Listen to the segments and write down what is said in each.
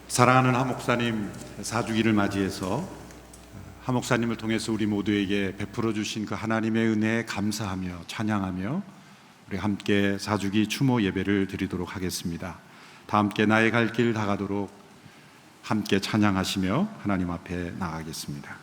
사랑하는 하 목사님 사주기를 맞이해서 하 목사님을 통해서 우리 모두에게 베풀어 주신 그 하나님의 은혜에 감사하며 찬양하며 우리 함께 사주기 추모 예배를 드리도록 하겠습니다. 다 함께 나의 갈 길 다가도록 함께 찬양하시며 하나님 앞에 나가겠습니다.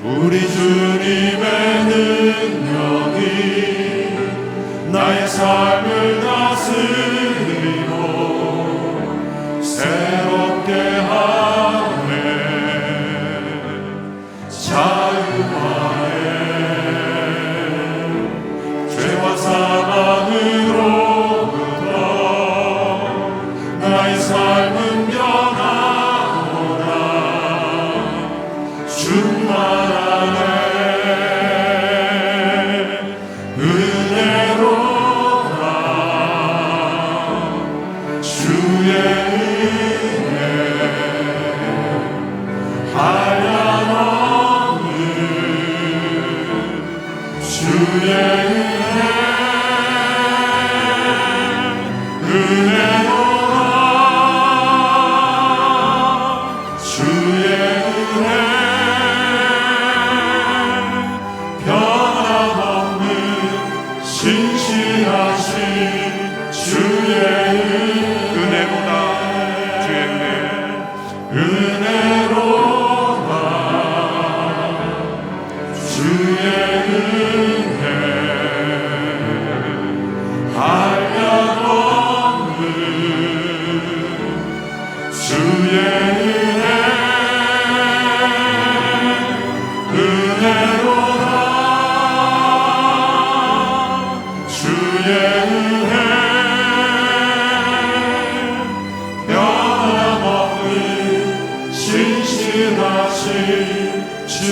우리 주님의 능력이 나의 삶을 다스리고 새롭게 하네. 자유하네. 죄와 사망으로부터 나의 삶은 변하도다. 충만하네. 은혜로다. 주의 은혜 한량없는 주의 은혜로다. 주의 은혜 변함없는 신실하신 주의 은혜로다. 주의 은혜. 은혜로다. 주의 은혜 한량없는 주의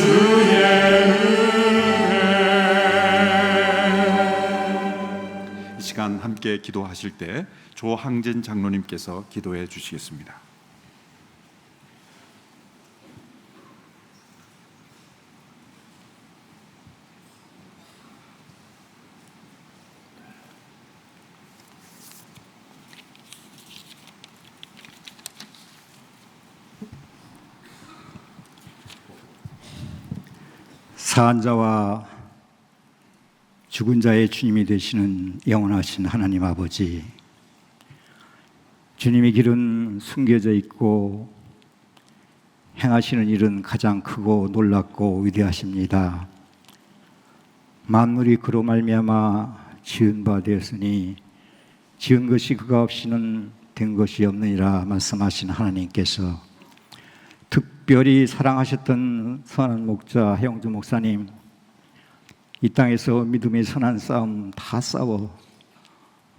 이 시간 함께 기도하실 때 조항진 장로님께서 기도해 주시겠습니다. 사한 자와 죽은 자의 주님이 되시는 영원하신 하나님 아버지, 주님의 길은 숨겨져 있고 행하시는 일은 가장 크고 놀랍고 위대하십니다. 만물이 그로 말미암아 지은 바 되었으니 지은 것이 그가 없이는 된 것이 없느니라 말씀하신 하나님께서 특별히 사랑하셨던 선한 목자 해영주 목사님, 이 땅에서 믿음의 선한 싸움 다 싸워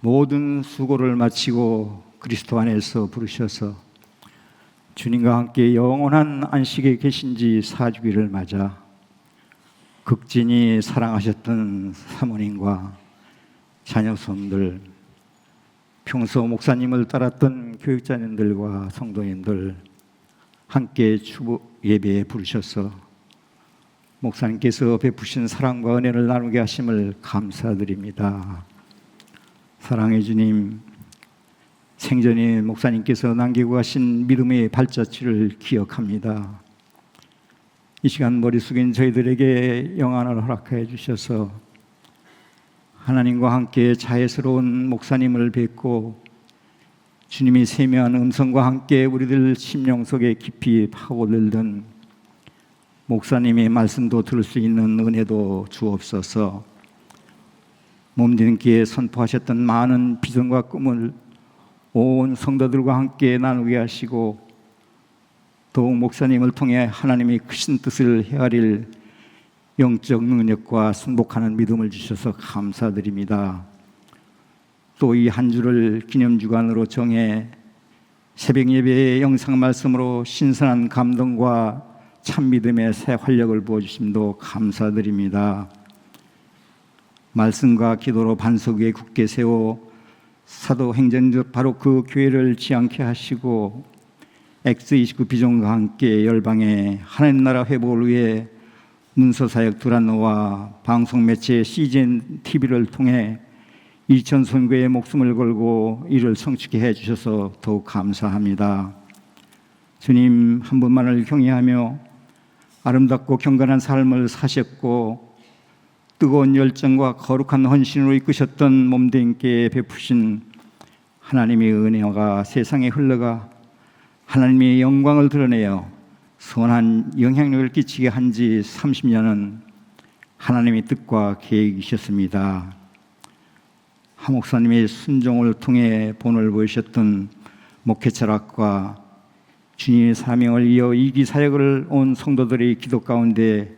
모든 수고를 마치고 그리스도 안에서 부르셔서 주님과 함께 영원한 안식에 계신지 사주기를 맞아 극진히 사랑하셨던 사모님과 자녀손들, 평소 목사님을 따랐던 교육자님들과 성도님들 함께 주보 예배에 부르셔서 목사님께서 베푸신 사랑과 은혜를 나누게 하심을 감사드립니다. 사랑의 주님, 생전에 목사님께서 남기고 가신 믿음의 발자취를 기억합니다. 이 시간 머리 숙인 저희들에게 영안을 허락해 주셔서 하나님과 함께 자애스러운 목사님을 뵙고 주님이 세미한 음성과 함께 우리들 심령 속에 깊이 파고들던 목사님의 말씀도 들을 수 있는 은혜도 주옵소서. 몸된 기에 선포하셨던 많은 비전과 꿈을 온 성도들과 함께 나누게 하시고 더욱 목사님을 통해 하나님이 크신 뜻을 헤아릴 영적 능력과 승복하는 믿음을 주셔서 감사드립니다. 또 이 한 주를 기념주간으로 정해 새벽 예배의 영상 말씀으로 신선한 감동과 참 믿음의 새 활력을 부어주심도 감사드립니다. 말씀과 기도로 반석 위에 굳게 세워 사도행전적 바로 그 교회를 지향케 하시고 X29 비전과 함께 열방의 하나님 나라 회복을 위해 문서사역 두란노와 방송매체 CGN TV를 통해 2000 선교의 목숨을 걸고 이를 성취케 해주셔서 더욱 감사합니다. 주님 한 분만을 경외하며 아름답고 경건한 삶을 사셨고 뜨거운 열정과 거룩한 헌신으로 이끄셨던 몸된께 베푸신 하나님의 은혜가 세상에 흘러가 하나님의 영광을 드러내어 선한 영향력을 끼치게 한 지 30년은 하나님의 뜻과 계획이셨습니다. 하 목사님의 순종을 통해 본을 보이셨던 목회 철학과 주님의 사명을 이어 이기 사역을 온 성도들의 기도 가운데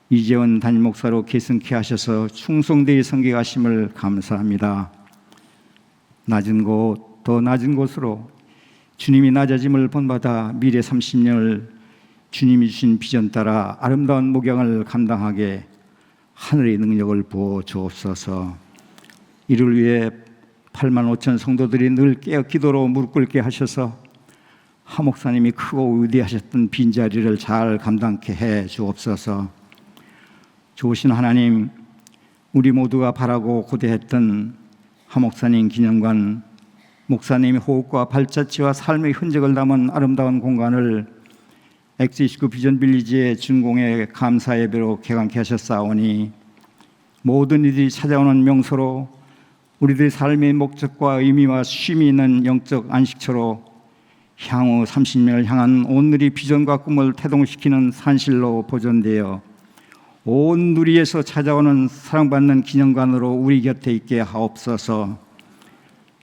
이재원 담임 목사로 계승케 하셔서 충성되이 섬겨가심을 감사합니다. 낮은 곳, 더 낮은 곳으로 주님이 낮아짐을 본받아 미래 30년을 주님이 주신 비전 따라 아름다운 목양을 감당하게 하늘의 능력을 부어 주옵소서. 이를 위해 8만 5천 성도들이 늘 깨어 기도로 무릎 꿇게 하셔서 하 목사님이 크고 위대하셨던 빈자리를 잘 감당케 해 주옵소서. 좋으신 하나님, 우리 모두가 바라고 고대했던 하 목사님 기념관, 목사님의 호흡과 발자취와 삶의 흔적을 담은 아름다운 공간을 X29 비전 빌리지의 준공에 감사 예배로 개관케 하셨사오니 모든 이들이 찾아오는 명소로 우리들의 삶의 목적과 의미와 쉼이 있는 영적 안식처로 향후 30년을 향한 온누리 비전과 꿈을 태동시키는 산실로 보존되어 온 누리에서 찾아오는 사랑받는 기념관으로 우리 곁에 있게 하옵소서.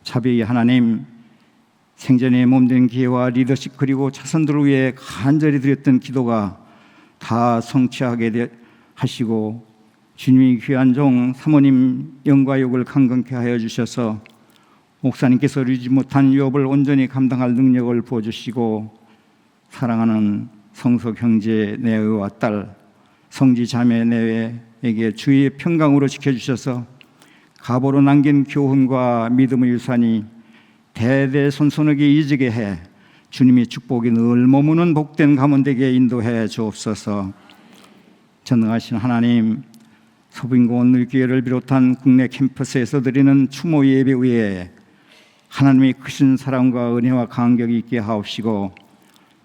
자비의 하나님, 생전에 몸된 기회와 리더십 그리고 자손들을 위해 간절히 드렸던 기도가 다 성취하게 하시고 주님이 귀한 종 사모님 영과 욕을 강건케 하여 주셔서 목사님께서 이루지 못한 유업을 온전히 감당할 능력을 부어주시고 사랑하는 성석 형제 내외와 딸 성지 자매 내외에게 주의 평강으로 지켜주셔서 가보로 남긴 교훈과 믿음의 유산이 대대손손에게 이지게 해 주님의 축복이 늘 머무는 복된 가문 되게 인도해 주옵소서. 전능하신 하나님, 서빙고 온누리교회를 비롯한 국내 캠퍼스에서 드리는 추모 예배 위에 하나님의 크신 사랑과 은혜와 간격이 있게 하옵시고,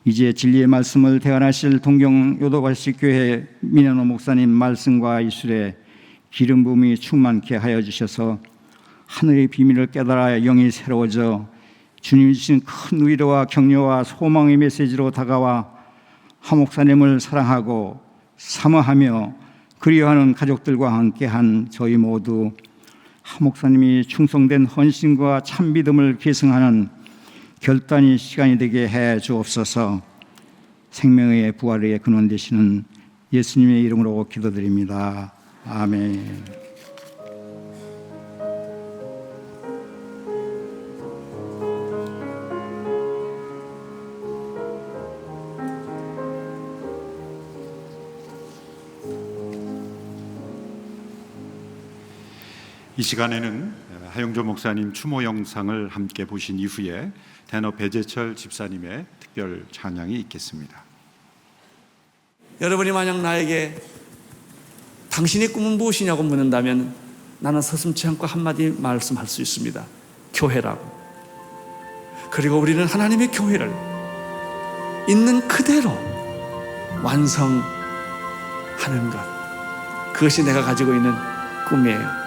이제 진리의 말씀을 대언하실 동경 요도바시 교회 민현호 목사님 말씀과 이술에 기름 부음이 충만케 하여 주셔서 하늘의 비밀을 깨달아 영이 새로워져 주님이 주신 큰 위로와 격려와 소망의 메시지로 다가와 하 목사님을 사랑하고 사모하며 그리워하는 가족들과 함께한 저희 모두 하 목사님이 충성된 헌신과 참 믿음을 계승하는 결단의 시간이 되게 해 주옵소서. 생명의 부활의 근원 되시는 예수님의 이름으로 기도드립니다. 아멘. 이 시간에는 하영조 목사님 추모 영상을 함께 보신 이후에 테너 배재철 집사님의 특별 찬양이 있겠습니다. 여러분이 만약 나에게 당신의 꿈은 무엇이냐고 묻는다면 나는 서슴지 않고 한마디 말씀할 수 있습니다. 교회라고. 그리고 우리는 하나님의 교회를 있는 그대로 완성하는 것, 그것이 내가 가지고 있는 꿈이에요.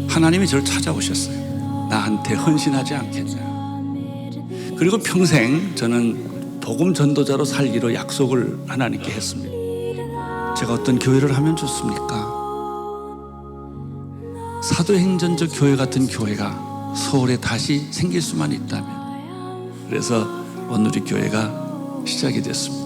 하나님이 저를 찾아오셨어요. 나한테 헌신하지 않겠냐. 그리고 평생 저는 복음 전도자로 살기로 약속을 하나님께 했습니다. 제가 어떤 교회를 하면 좋습니까? 사도행전적 교회 같은 교회가 서울에 다시 생길 수만 있다면, 그래서 온누리교회가 시작이 됐습니다.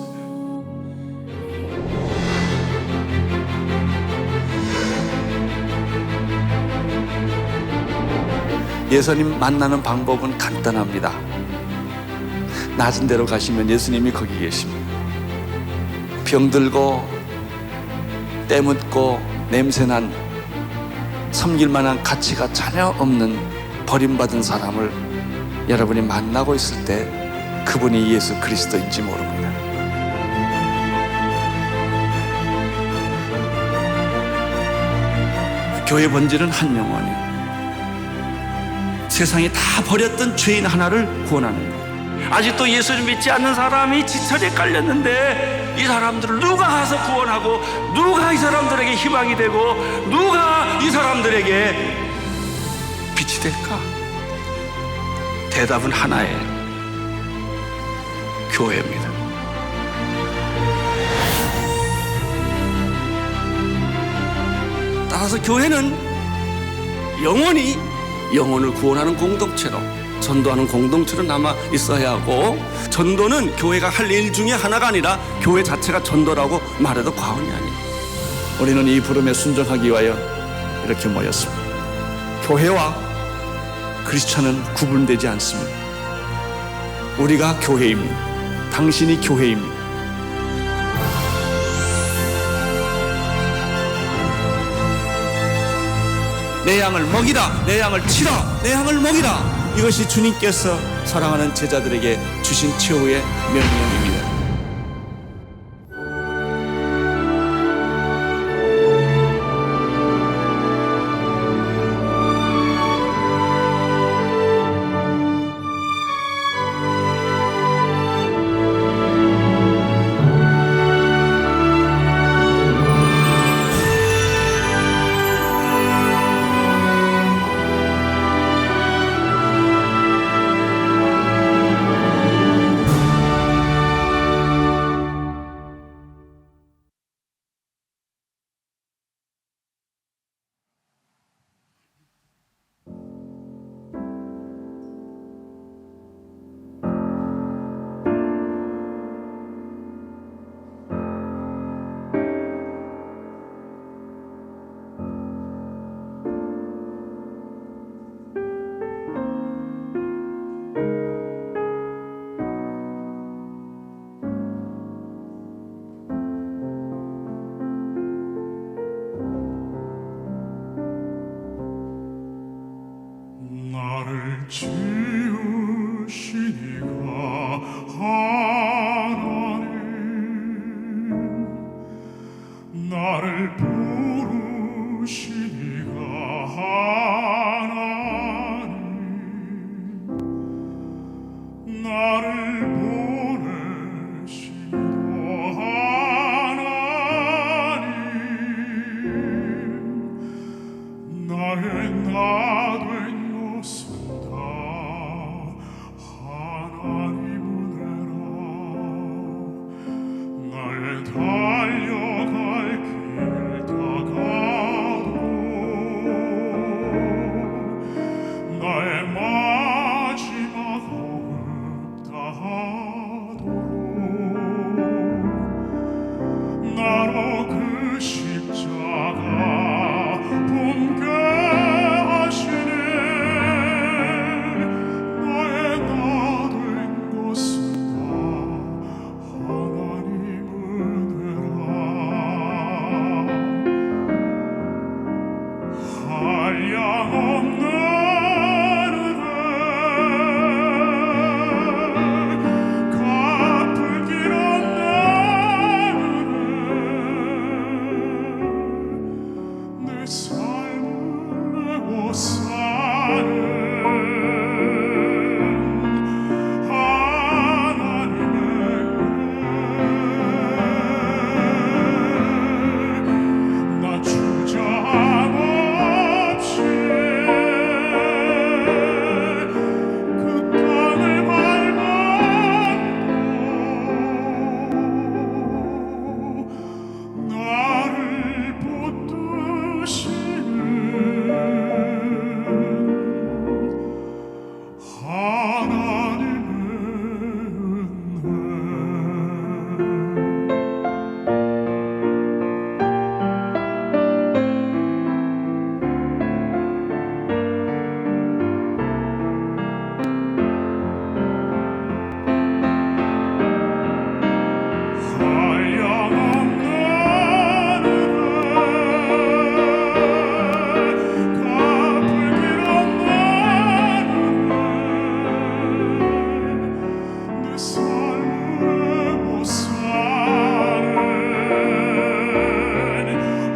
예수님 만나는 방법은 간단합니다. 낮은 데로 가시면 예수님이 거기 계십니다. 병들고 때묻고 냄새난, 섬길 만한 가치가 전혀 없는 버림받은 사람을 여러분이 만나고 있을 때 그분이 예수 그리스도인지 모릅니다. 교회 본질은 한 영혼이에요. 세상이 다 버렸던 죄인 하나를 구원하는 것. 아직도 예수를 믿지 않는 사람이 지천에 깔렸는데 이 사람들을 누가 가서 구원하고, 누가 이 사람들에게 희망이 되고, 누가 이 사람들에게 빛이 될까? 대답은 하나예요. 교회입니다. 따라서 교회는 영원히 영혼을 구원하는 공동체로, 전도하는 공동체로 남아 있어야 하고, 전도는 교회가 할 일 중에 하나가 아니라 교회 자체가 전도라고 말해도 과언이 아니에요. 우리는 이 부름에 순종하기 위하여 이렇게 모였습니다. 교회와 크리스천은 구분되지 않습니다. 우리가 교회입니다. 당신이 교회입니다. 내 양을 먹이라, 내 양을 치라, 내 양을 먹이라. 이것이 주님께서 사랑하는 제자들에게 주신 최후의 명령입니다. 지으시니가 하나님, 나를 부르시니가 하나님, 나를 보내시니도 하나님, 나의 나 된 것은 다 하나님 은혜라. 나의 달려갈 길 다가도 나의 마지막 호흡 다하도록 나로 그 십자가 품게 하시네. 나의 나 된 것은 다 하나님 은혜라. 한량없는 은혜, 갚을 길 없는 은혜, 내 삶을 내고 사는 하나님의 은혜. 나 주저함 없이 그 땅을 밟아도 나를 붙드시는 하나님의 은혜. 한량없는 은혜, 갚을 길 없는 은혜, 내 삶을 내고 사는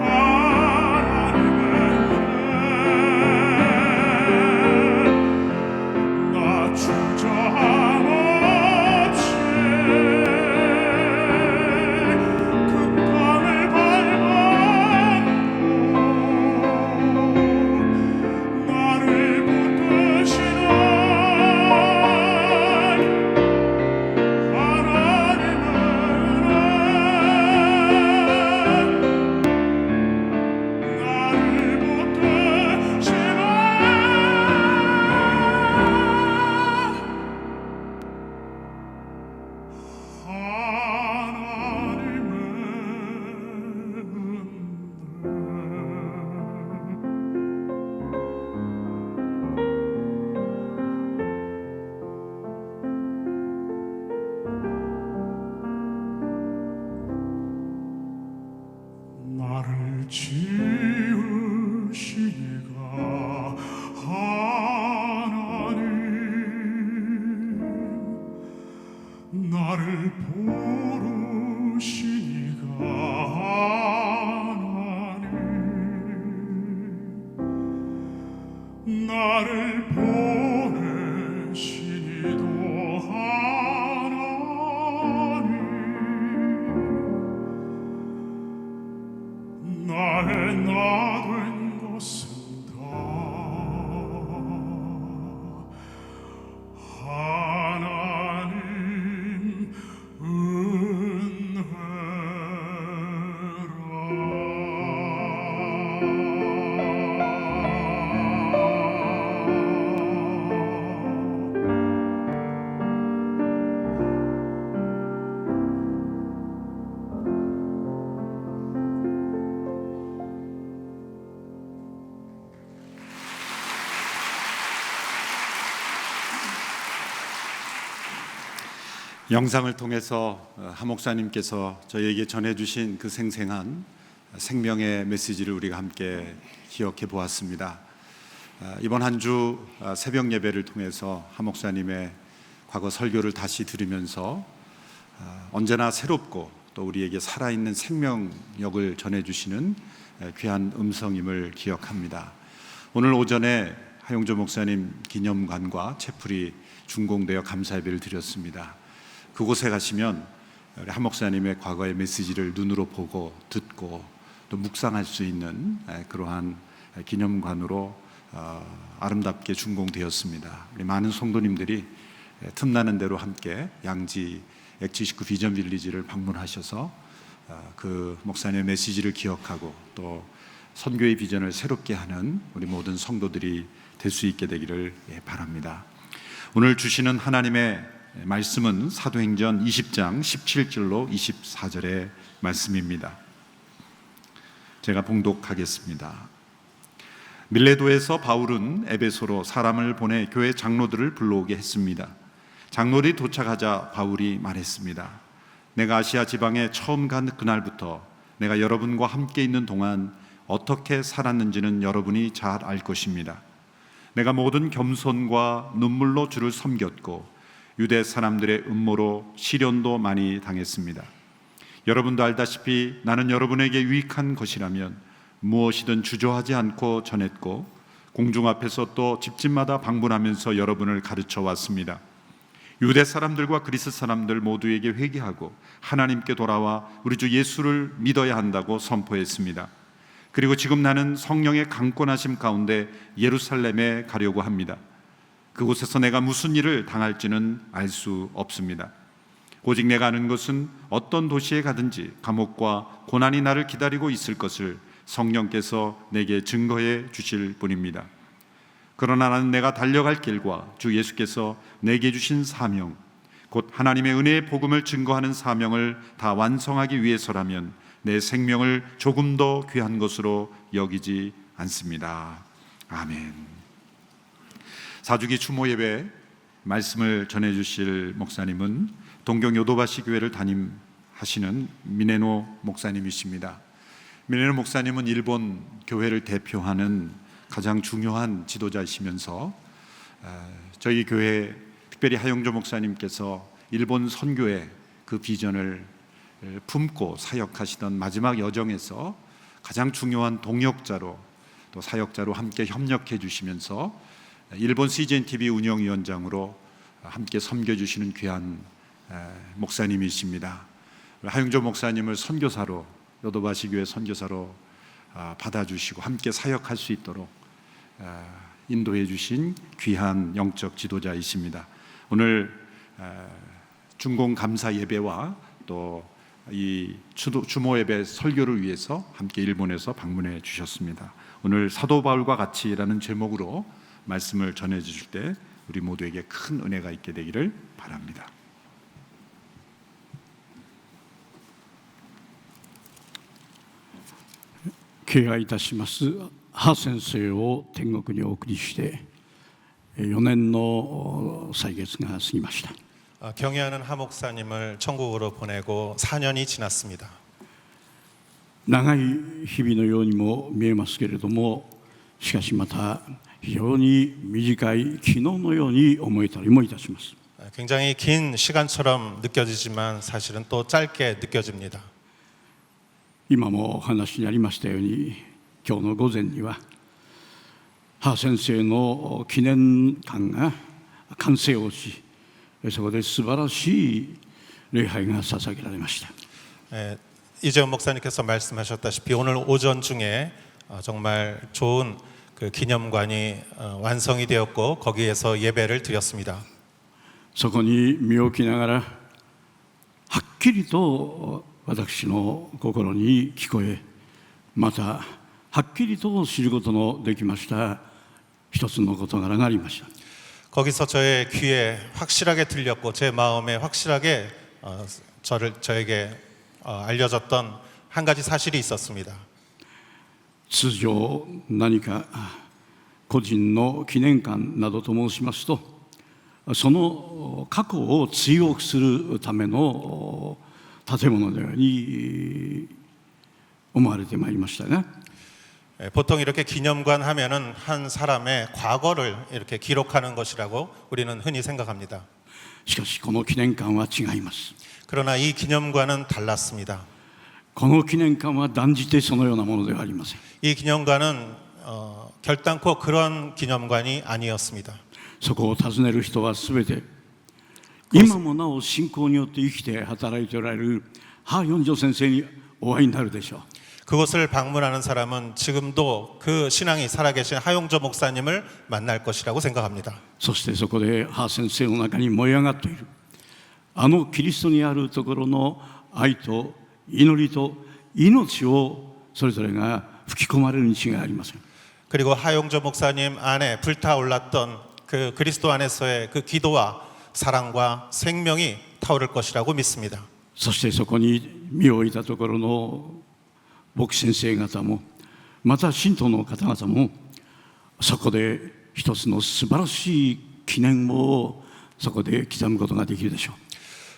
하나님의 은혜. 나 주저함 없이 그 땅을 밟아도 나를 붙드시는 하나님의 은혜. 나를 붙드시는 나를 지으시니가 하나님, 나를 부르시니가 하나님, 나를 보내시니도 하나님, 나의 나 된 것은 다 하나님 영상을 통해서 하 목사님께서 저희에게 전해주신 그 생생한 생명의 메시지를 우리가 함께 기억해 보았습니다. 이번 한 주 새벽 예배를 통해서 하 목사님의 과거 설교를 다시 들으면서 언제나 새롭고 또 우리에게 살아있는 생명력을 전해주시는 귀한 음성임을 기억합니다. 오늘 오전에 하용조 목사님 기념관과 채플이 준공되어 감사 예배를 드렸습니다. 그곳에 가시면 우리 하 목사님의 과거의 메시지를 눈으로 보고 듣고 또 묵상할 수 있는 그러한 기념관으로 아름답게 준공되었습니다. 우리 많은 성도님들이 틈나는 대로 함께 양지 엑지29 비전 빌리지를 방문하셔서 그 목사님의 메시지를 기억하고 또 선교의 비전을 새롭게 하는 우리 모든 성도들이 될 수 있게 되기를 바랍니다. 오늘 주시는 하나님의 말씀은 사도행전 20장 17절로 24절의 말씀입니다. 제가 봉독하겠습니다. 밀레도에서 바울은 에베소로 사람을 보내 교회 장로들을 불러오게 했습니다. 장로들이 도착하자 바울이 말했습니다. 내가 아시아 지방에 처음 간 그날부터 내가 여러분과 함께 있는 동안 어떻게 살았는지는 여러분이 잘 알 것입니다. 내가 모든 겸손과 눈물로 주를 섬겼고 유대 사람들의 음모로 시련도 많이 당했습니다. 여러분도 알다시피 나는 여러분에게 유익한 것이라면 무엇이든 주저하지 않고 전했고 공중 앞에서 또 집집마다 방문하면서 여러분을 가르쳐 왔습니다. 유대 사람들과 그리스 사람들 모두에게 회개하고 하나님께 돌아와 우리 주 예수를 믿어야 한다고 선포했습니다. 그리고 지금 나는 성령의 강권하심 가운데 예루살렘에 가려고 합니다. 그곳에서 내가 무슨 일을 당할지는 알 수 없습니다. 오직 내가 아는 것은 어떤 도시에 가든지 감옥과 고난이 나를 기다리고 있을 것을 성령께서 내게 증거해 주실 뿐입니다. 그러나 나는 내가 달려갈 길과 주 예수께서 내게 주신 사명, 곧 하나님의 은혜의 복음을 증거하는 사명을 다 완성하기 위해서라면 내 생명을 조금 더 귀한 것으로 여기지 않습니다. 아멘. 사주기 추모 예배 말씀을 전해 주실 목사님은 동경 요도바시 교회를 담임하시는 미네노 목사님이십니다. 미네노 목사님은 일본 교회를 대표하는 가장 중요한 지도자이시면서 저희 교회 특별히 하용조 목사님께서 일본 선교의 그 비전을 품고 사역하시던 마지막 여정에서 가장 중요한 동역자로 또 사역자로 함께 협력해 주시면서 일본 CGN TV 운영위원장으로 함께 섬겨주시는 귀한 목사님이십니다. 하용조 목사님을 선교사로 요도바시 교회 선교사로 받아주시고 함께 사역할 수 있도록 인도해 주신 귀한 영적 지도자이십니다. 오늘 준공 감사 예배와 또 이 추모 예배 설교를 위해서 함께 일본에서 방문해 주셨습니다. 오늘 사도 바울과 같이라는 제목으로 말씀을 전해 주실 때 우리 모두에게 큰 은혜가 있게 되기를 바랍니다.敬愛いたしますハ先生を天国にお送りして4年の歳月が過ぎました。 경애하는 하 목사님을 천국으로 보내고 4년이 지났습니다. 長い日々のようにも見えますけれども、しかしまた非常に短い昨日のように思えたりもいたします。 굉장히 긴 시간처럼 느껴지지만 사실은 또 짧게 느껴집니다. 今もお話にありましたように、今日の午前にはハ先生の記念館が完成をし、そこで素晴らしい礼拝が捧げられました。 이재원 목사님께서 말씀하셨다시피 오늘 오전 중에 정말 좋은 그 기념관이 완성이 되었고 거기에서 예배를 드렸습니다. そこに身を置きながらはっきりと私の心に聞こえ、またはっきりと知ることのできました一つの事柄がありました。 거기서 저의 귀에 확실하게 들렸고 제 마음에 확실하게 저에게 알려졌던 한 가지 사실이 있었습니다. 通常何か個人の記念館などと申しますと、その過去を追憶するための建物のように思われてまいりましたが、 보통 이렇게 기념관 하면은 한 사람의 과거를 이렇게 기록하는 것이라고 우리는 흔히 생각합니다. しかしこの記念館は違います。 그러나 이 기념관은 달랐습니다. この記念館は断じてそのようなものではありません。 이 기념관은 결단코 그런 기념관이 아니었습니다. そこを訪ねる人はすべて今もなお信仰によって生きて働いておられるハ・ヨンジョ先生にお会いになるでしょう。 그곳을 방문하는 사람은 지금도 그 신앙이 살아계신 하용조 목사님을 만날 것이라고 생각합니다. そしてそこでハ先生の中に燃え上がっているあのキリストにあるところの愛と祈りと命をそれぞれが吹き込まれるに違いありません。 그리고 하용조 목사님 안에 불타올랐던 그 그리스도 안에서의 그 기도와 사랑과 생명이 타오를 것이라고 믿습니다. そしてそこに身を置いたところの牧師先生方もまた信徒の方々もそこで一つの素晴らしい記念をそこで刻むことができるでしょう。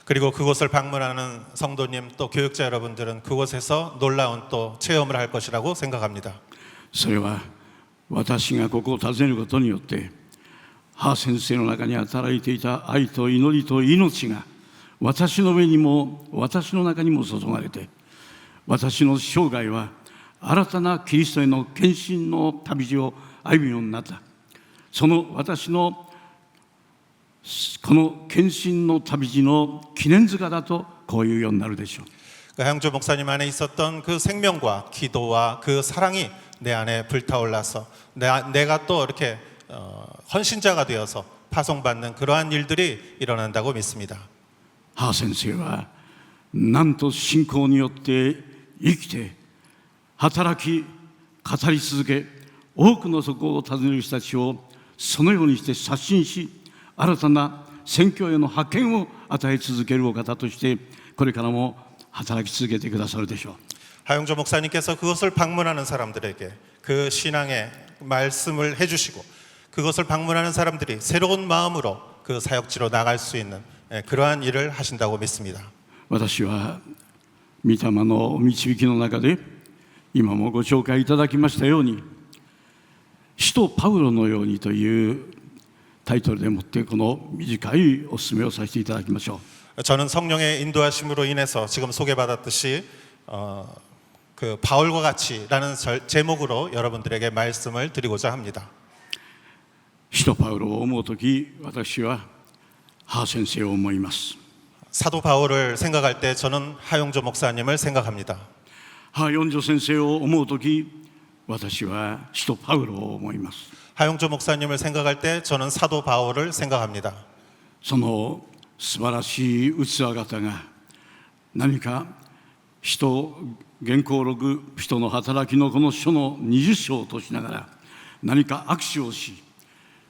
그리고 그곳을 방문하는 성도님 또 교육자 여러분들은 그곳에서 놀라운 또 체험을 할 것이라고 생각합니다. それは私がここを訪ねることによってハ先生の中に働いていた愛と祈りと命が私の上にも私の中にも注がれて私の生涯は新たなキリストへの献身の旅路を歩むようになった。その私のこの献身の旅路の記念塚だとこういうようになるでしょう。 그 하용조 목사님 안에 있었던 그 생명과 기도와 그 사랑이 내 안에 불타올라서 내가 또 이렇게 헌신자가 되어서 파송받는 그러한 일들이 일어난다고 믿습니다. ハ先生はなんと信仰によって生きて働き語り続け多くのそこを訪ねる人たちをそのようにして刷新し新たな宣教への覇権を与え続けるお方としてこれからも働き続けてくださるでしょう。 하용조 목사님께서 그것을 방문하는 사람들에게 그 신앙의 말씀을 해주시고 그것을 방문하는 사람들이 새로운 마음으로 그 사역지로 나갈 수 있는 그러한 일을 하신다고 믿습니다. 私は御霊の導きの中で今もご紹介いただきましたように使徒パウロのようにというタイトルでもってこの短いお勧めをさせていただきましょう。 저는 성령의 인도하심으로 인해서 지금 소개받았듯이 그 바울과 같이라는 제목으로 여러분들에게 말씀을 드리고자 합니다. 使徒パウロを思うとき私はハ先生を思います。 사도 바울을 생각할 때 저는 하용조 목사님을 생각합니다. ハ・ヨンジョ先生を思うとき私は使徒パウロを思います。 하용조 목사님을 생각할 때 저는 사도 바울을 생각합니다. その素晴らしい器方が何か使徒原稿録人の働きのこの書の20章としながら何か握手をし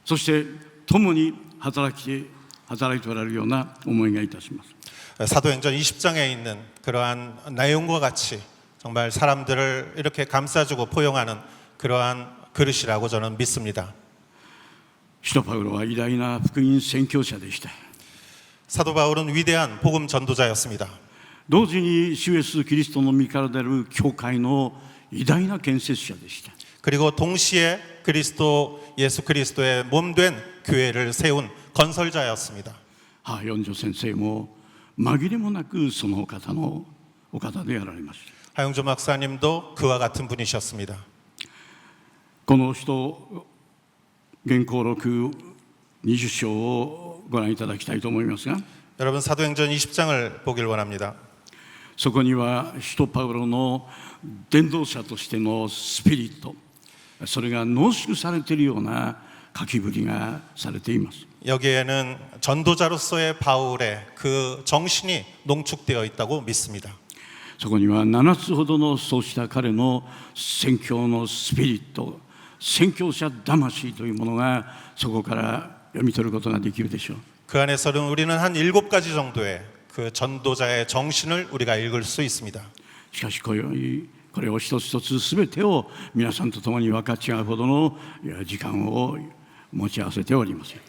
そして共に働いておられるような思いがいたします。 사도행전 20장에 있는 그러한 내용과 같이 정말 사람들을 이렇게 감싸주고 포용하는 그러한 그릇이라고 저는 믿습니다. 使徒パウロは偉大な福音宣教者でした。 사도 바울은 위대한 복음 전도자였습니다. 同時に主イエスキリストの身から出る教会の偉大な建設者でした。 그리고 동시에 예수 그리스도의 몸된 교회를 세운 건설자였습니다. ハ・ヨンジョ先生も紛れもなくそのお方でやられました。 하용조 박사님도 그와 같은 분이셨습니다. この人原稿録20章をご覧いただきたいと思いますが 여러분 사도행전 20장을 보길 원합니다. そこには使徒パウロの伝道者としてのスピリットそれが濃縮されているような書きぶりがされています。 여기에는 전도자로서의 바울의 그 정신이 농축되어 있다고 믿습니다. そこには7つほどのそうした彼の宣教のスピリット宣教者魂というものがそこから読み取ることができるでしょう。 그 안에서는 우리는 한 7가지 정도의 그 전도자의 정신을 우리가 읽을 수 있습니다. しかしこれを一つ一つすべてを皆さんと共に分かち合うほどの時間を持ち合わせておりません。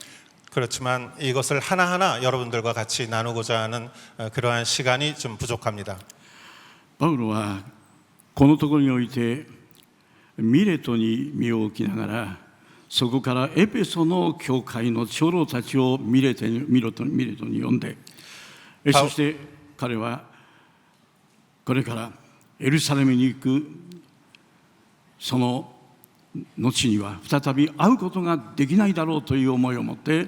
그렇지만 이것을 하나하나 여러분들과 같이 나누고자 하는 그러한 시간이 좀 부족합니다. パウロはこのところにおいてミレトに身を置きながら、そこからエペソの教会の長老たちをミレトに呼んで、そして彼はこれからエルサレムに行くその後には再び会うことができないだろうという思いを持って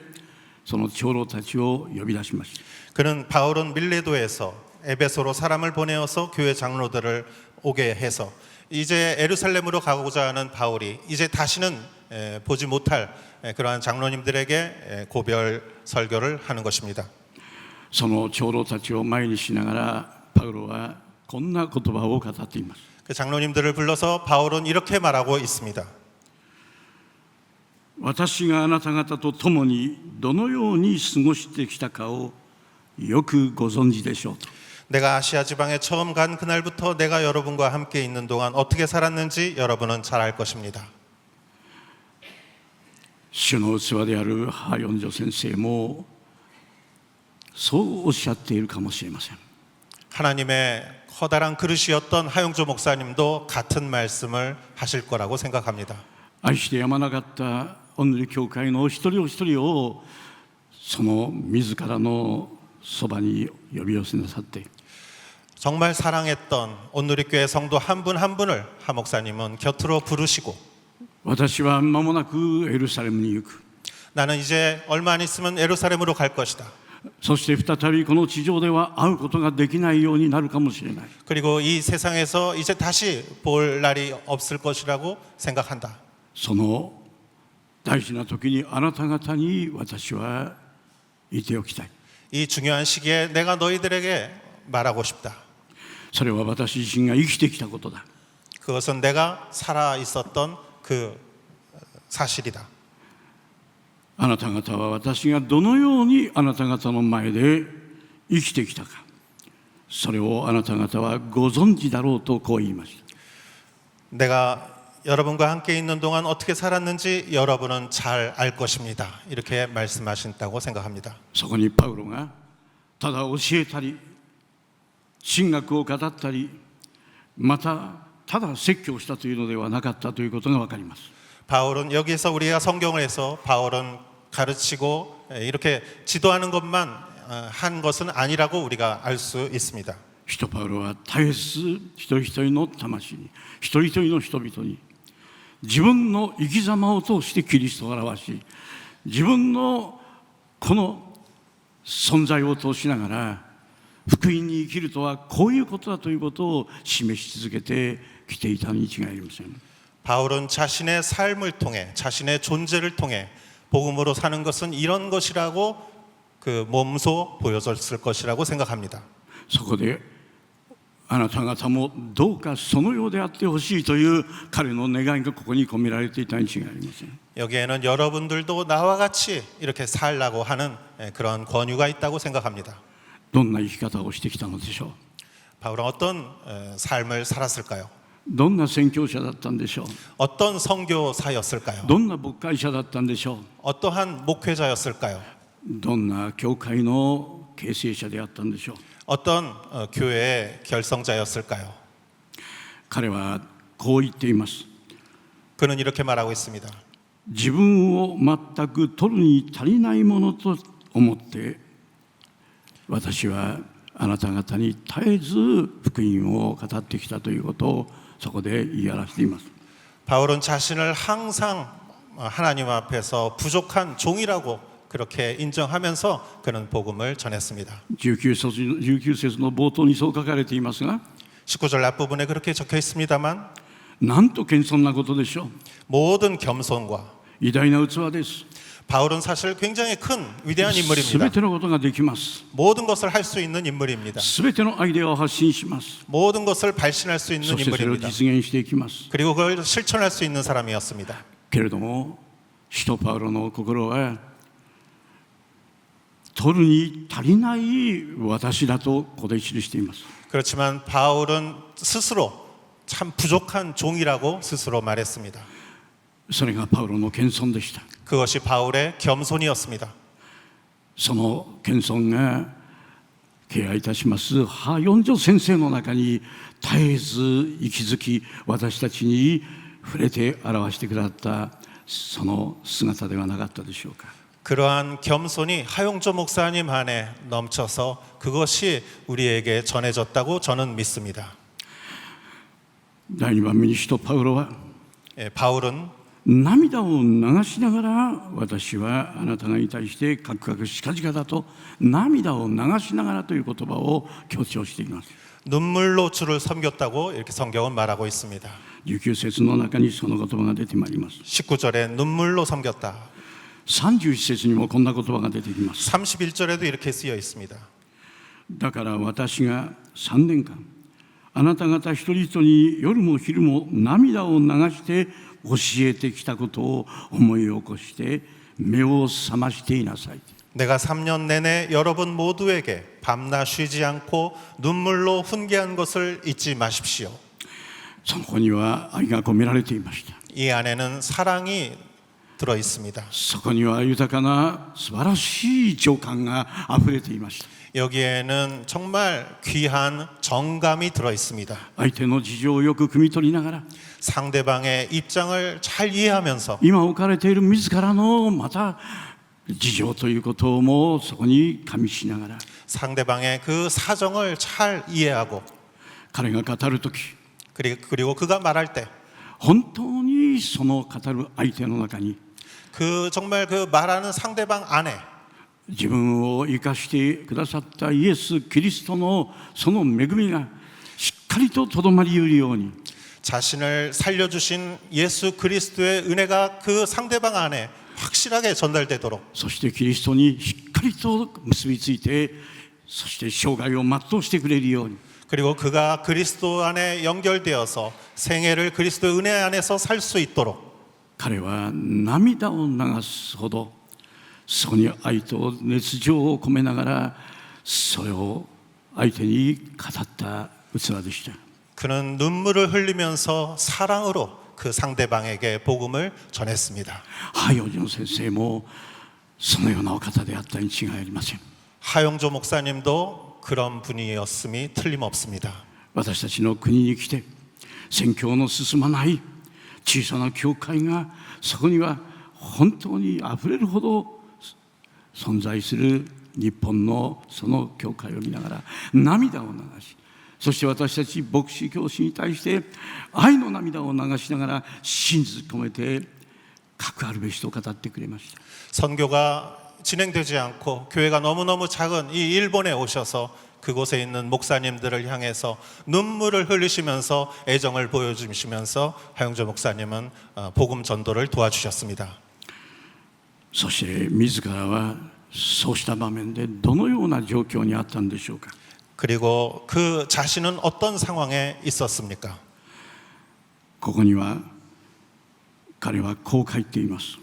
その長老たちを呼び出しました。 그는 바울은 밀레도에서 에베소로 사람을 보내어서 교회 장로들을 오게 해서 이제 에루살렘으로 가고자 하는 바울이 이제 다시는 보지 못할 그러한 장로님들에게 고별 설교를 하는 것입니다. その長老たちを前にしながらパウロはこんな言葉を語っています。 그 장로님들을 불러서 바울은 이렇게 말하고 있습니다. 私があなた方と共にどのように過ごしてきたかをよくご存知でしょうと。 내가 아시아 지방에 처음 간 그날부터 내가 여러분과 함께 있는 동안 어떻게 살았는지 여러분은 잘 알 것입니다. 主の器であるハヨンジョ先生もそうおっしゃっているかもしれません。 하나님의 커다란 그릇이었던 하용조 목사님도 같은 말씀을 하실 거라고 생각합니다. 愛してやまなかった御礼教会の一人お一人をその自らのそばに呼び寄せなさって 정말 사랑했던 온누리교회 성도 한 분 한 분을 하 목사님은 곁으로 부르시고 私は間もなくエルサレムに行く。 나는 이제 얼마 안 있으면 예루살렘으로 갈 것이다. そして再びこの地上では会うことができないようになるかもしれない。 그리고 이 세상에서 이제 다시 볼 날이 없을 것이라고 생각한다. その大事な時にあなた方に私はいておきたい。 이 중요한 시기에 내가 너희들에게 말하고 싶다. それは私自身が生きてきたことだ。 그것은 내가 살아 있었던 그 사실이다. あなた方は私がどのようにあなた方の前で生きてきたか、それをあなた方はご存知だろうとこう言いました。 내가 여러분과 함께 있는 동안 어떻게 살았는지 여러분은 잘 알 것입니다. 이렇게 말씀하신다고 생각합니다. そこにパウロがただ教えたり神学を語ったりまたただ説教したというのではなかったということが分かります。 바울은 여기에서 우리가 성경을 해서 바울은 가르치고 이렇게 지도하는 것만 한 것은 아니라고 우리가 알 수 있습니다. 使徒パウロは絶えず一人一人の魂に一人一人の人々に自分の生き様を通してキリストを表し自分のこの存在を通しながら福音に生きるとはこういうことだということを示し続けてきていたに違いありません。 바울은 자신의 삶을 통해 자신의 존재를 통해 복음으로 사는 것은 이런 것이라고 그 몸소 보여줬을 것이라고 생각합니다. そこであなた方もどうかそのようであってほしいという彼の願いがここに込められていたに違いありません。 여기에는 여러분들도 나와 같이 이렇게 살라고 하는 그런 권유가 있다고 생각합니다. どんな生き方をしてきたのでしょう。 바울은 어떤 삶을 살았을까요? どんな宣教者だったんでしょう。 어떤 선교사였을까요? どんな牧会者だったんでしょう。 어떠한 목회자였을까요? どんな教会の形成者であったんでしょう。 어떤 교회의 결성자였을까요? 彼はこう言っています。 그는 이렇게 말하고 있습니다. 自分を全く取るに足りないものと思って私はあなた方に絶えず福音を語ってきたということをそこで言い表しています。 바울은 자신을 항상 하나님 앞에서 부족한 종이라고 그렇게 인정하면서 그는 복음을 전했습니다. 19節の冒頭にそう書かれていますが 19절 앞부분에 그렇게 적혀 있습니다만 なんと謙遜なことでしょう。 모든 겸손과 偉大な器です。 바울은 사실 굉장히 큰 위대한 す 인물입니다. べてのことができます。 모든 것을 할 수 있는 인물입니다. すべてのアイデアを発信します。 모든 것을 발신할 수 そ 있는 してそれを 인물입니다. 実現していきます。 그리고 그걸 실천할 수 있는 사람이었습니다. けれども使徒パウロの心は取るに足りない私だとここで記しています。 그렇지만 바울은 스스로 참 부족한 종이라고 스스로 말했습니다. それがパウロの謙遜でした。 그것이 바울의 겸손이었습니다. その謙遜が敬愛いたしますハヨンジョ先生の中に絶えず息づき私たちに触れて表してくださったその姿ではなかったでしょうか。 그러한 겸손이 하용조 목사님 안에 넘쳐서 그것이 우리에게 전해졌다고 저는 믿습니다. 第2番目に使徒パウロは 바울은 涙を流しながら、私はあなた方に対してかくかくしかじかだと涙を流しながらという言葉を強調しています。 눈물로 주를 섬겼다고 이렇게 성경은 말하고 있습니다. 19節の中にその言葉が出てまいります。 19절에 눈물로 섬겼다. 31節にもこんな言葉が出てきます。 31절에도 이렇게 쓰여 있습니다. だから私が3年間あなた方一人一人に夜も昼も涙を流して教えてきたことを思い起こして目を覚ましていなさい。 내가 3년 내내 여러분 모두에게 밤낮 쉬지 않고 눈물로 훈계한 것을 잊지 마십시오. そこには愛が込められていました。 이 안에는 사랑이 들어 있습니다. そこには豊かな素晴らしい情感があふれていました。 여기에는 정말 귀한 정감이 들어 있습니다. 相手の事情をよく汲み取りながら、 상대방의 입장을 잘 이해하면서 今置かれている自らのまた事情ということもそこに加味しながら、 상대방의 그 사정을 잘 이해하고 彼が語るとき、 그리고 그가 말할 때 本当にその語る相手の中に 그 정말 그 말하는 상대방 안에 自分を生かしてくださったイエス・キリストのその恵みがしっかりととどまり得るように、 자신을 살려주신 예수 그리스도의 은혜가 그 상대방 안에 확실하게 전달되도록, そしてキリストにしっかりと結びついて、そして生涯を全うしてくれるように、 그리고 그가 그리스도 안에 연결되어서 생애를 그리스도의 은혜 안에서 살 수 있도록 彼は涙を流すほどそこに愛と熱情を込めながらそれを相手に語った器でした。 그는 눈물을 흘리면서 사랑으로 그 상대방에게 복음을 전했습니다. はい、おじの先生もそのようなお方であったに違いありません。 하용조 목사님도 그런 분이었음이 틀림없습니다. 私たちの国に来て宣教の進まない小さな教会がそこには本当にあふれるほど存在する日本のその教会を見ながら涙を流し、そして私たち牧師教師に対して愛の涙を流しながら真実込めて核あるべしと語ってくれました。 선교가 진행되지 않고 교회가 너무너무 작은 이 일본에 오셔서 그곳에 있는 목사님들을 향해서 눈물을 흘리시면서 애정을 보여주시면서 하용조 목사님은 복음 전도를 도와주셨습니다. そして自らはそうした場面でどのような状況にあったんでしょうか。 그리고 그 자신은 어떤 상황에 있었습니까? ここには彼はこう書いています。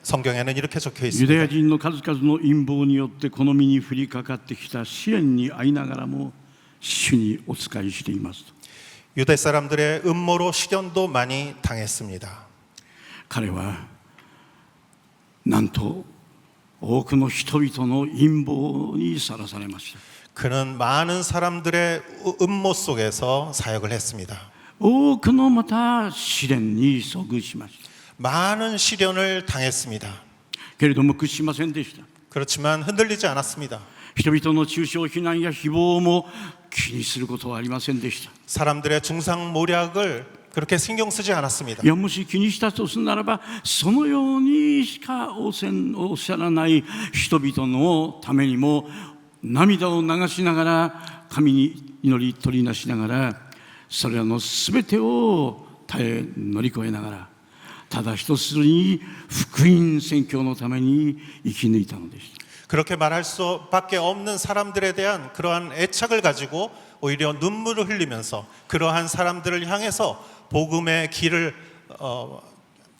성경에는 이렇게 적혀 ユ 있습니다. ダヤ人の数々の陰謀によってこの身に降りかかってきた試練に遭いながらも主にお仕えしていますと。 유대 사람들의 음모로 시련도 많이 당했습니다. 彼はなんと多くの人々の陰謀にさらされました。 그는 많은 사람들의 음모 속에서 사역을 했습니다. 多くのまた試練に遭遇しました。 많은 시련을 당했습니다. けれども屈しませんでした。 그렇지만 흔들리지 않았습니다. 人々の中傷非難や誹謗も気にすることはありませんでした。 사람들의 중상모략을 그렇게 신경 쓰지 않았습니다. いや、もし気にしたとするならばそのようにしかおっしゃらない人々のためにも涙を流しながら神に祈り取りなしながらそれらの全てを耐え乗り越えながらただ一つに福音宣教のために生き抜いたのでした。 그렇게 말할 수밖에 없는 사람들에 대한 그러한 애착을 가지고 오히려 눈물을 흘리면서 그러한 사람들을 향해서 복음의 길을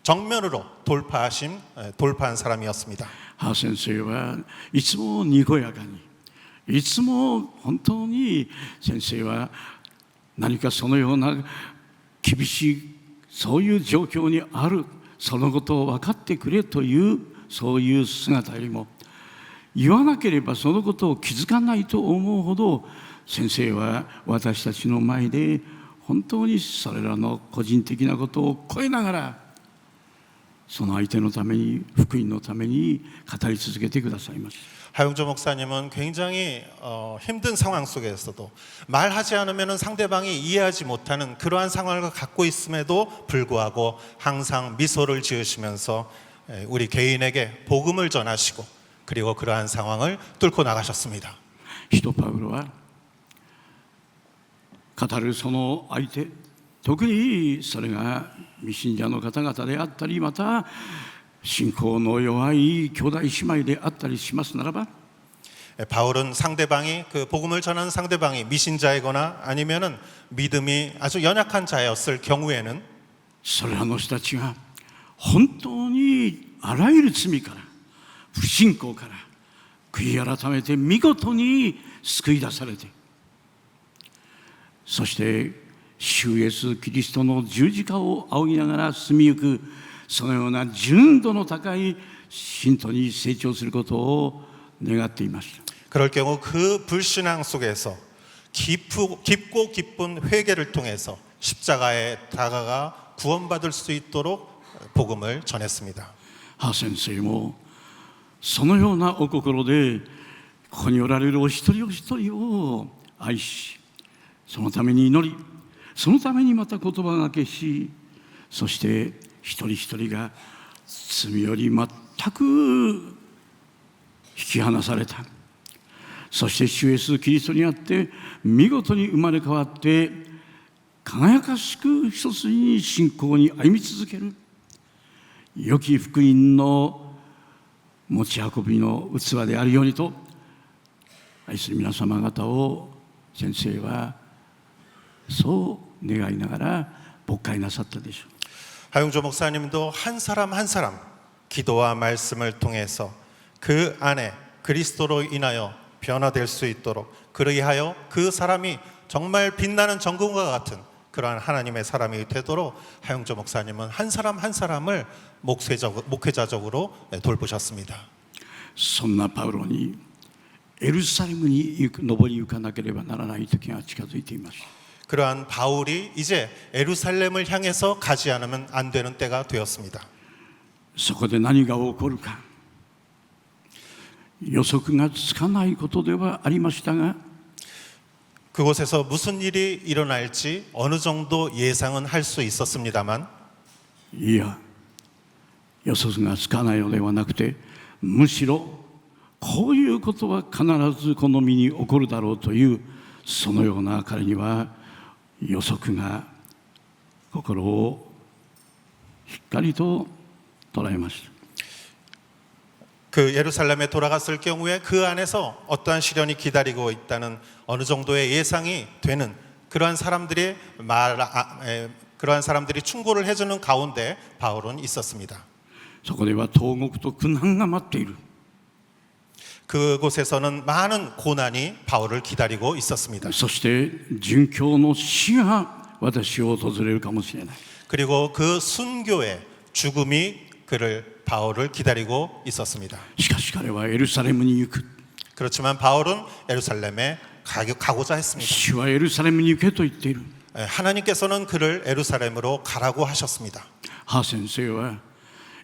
정면으로 돌파한 사람이었습니다. ハー先生はいつもにこやかにいつも本当に先生は何かそのような厳しいそういう状況にあるそのことを分かってくれというそういう姿よりも言わなければそのことを気づかないと思うほど先生は私たちの前で本当にそれらの個人的なことを超えながら、その相手のために、福音のために語り続けてくださいます。 하용조 목사님은 굉장히 힘든 상황 속에서도 말하지 않으면 상대방이 이해하지 못하는 그러한 상황을 갖고 있음에도 불구하고 항상 미소를 지으시면서 우리 개인에게 복음을 전하시고 그리고 그러한 상황을 뚫고 나가셨습니다. 使徒パウロは語るその相手、特にそれが未信者の方々であったり、また信仰の弱い兄弟姉妹であったりしますならば、 바울은 상대방이 그 복음을 전하는 상대방이 미신자이거나 아니면은 믿음이 아주 연약한 자였을 경우에는 それらの人たちが本当にあらゆる罪から、不信仰から悔い改めて見事に救い出されて、そして主イエスキリストの十字架を仰ぎながら進みゆく、そのような純度の高い信徒に成長することを願っていました。 그럴 경우 그 불신앙 속에서 깊고 깊은 회개를 통해서 십자가에 다가가 구원받을 수 있도록 복음을 전했습니다. ハ先生もそのようなお心でここにおられるお一人お一人を愛し、そのために祈り、そのためにまた言葉がけし、そして一人一人が罪より全く引き離された。そして主イエスキリストにあって見事に生まれ変わって輝かしく一つに信仰に歩み続ける良き福音の持ち運びの器であるようにと、愛する皆様方を先生はそう願いながら牧会なさったでしょう。 하용조 목사님도 한 사람 한 사람 기도와 말씀을 통해서 그 안에 그리스도로 인하여 변화될 수 있도록, 그리하여 그 사람이 정말 빛나는 정금과 같은 그러한 하나님의 사람이 되도록 하용조 목사님은 한 사람 한 사람을 목회자적으로 돌보셨습니다. そんなパウロにエルサレムに登り行かなければならない時が近づいています。 그러한 바울이 이제 예루살렘을 향해서 가지 않으면 안 되는 때가 되었습니다. そこで何が起こるか予測がつかないことではありましたが、 그곳에서 무슨 일이 일어날지 어느 정도 예상은 할 수 있었습니다만, いや予測がつかないのではなくて、むしろこういうことは必ずこの身に起こるだろうという、そのような彼には予測が心をしっかりと捉えました。 그 예루살렘에 돌아갔을 경우에 그 안에서 어떠한 시련이 기다리고 있다는 어느 정도의 예상이 되는 그러한 사람들이 그러한 사람들이 충고를 해주는 가운데 바울은 있었습니다. そこでは投獄と苦難が待っている。 그곳에서는 많은 고난이 바울을 기다리고 있었습니다. そして殉教の死が私を訪れるかもしれない。 그리고 그 순교의 죽음이 바울을 기다리고 있었습니다. しかし彼はエルサレムに行く。 그렇지만 바울은 예루살렘에 가고자 했습니다. 主はエルサレムに行けと言っている。 하나님께서는 그를 예루살렘으로 가라고 하셨습니다. ハ先生は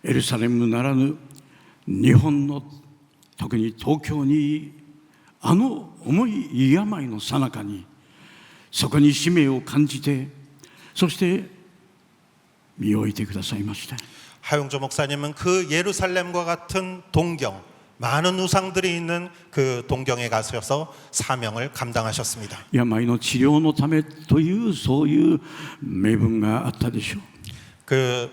エルサレムならぬ日本の特に東京にあの重い病の最中にそこに使命を感じて、そして身を置いてくださいました。 하용조 목사님은 그 예루살렘과 같은 동경, 많은 우상들이 있는 그 동경에 가셔서 사명을 감당하셨습니다. 病の治療のためというそういう名分があったでしょう。 그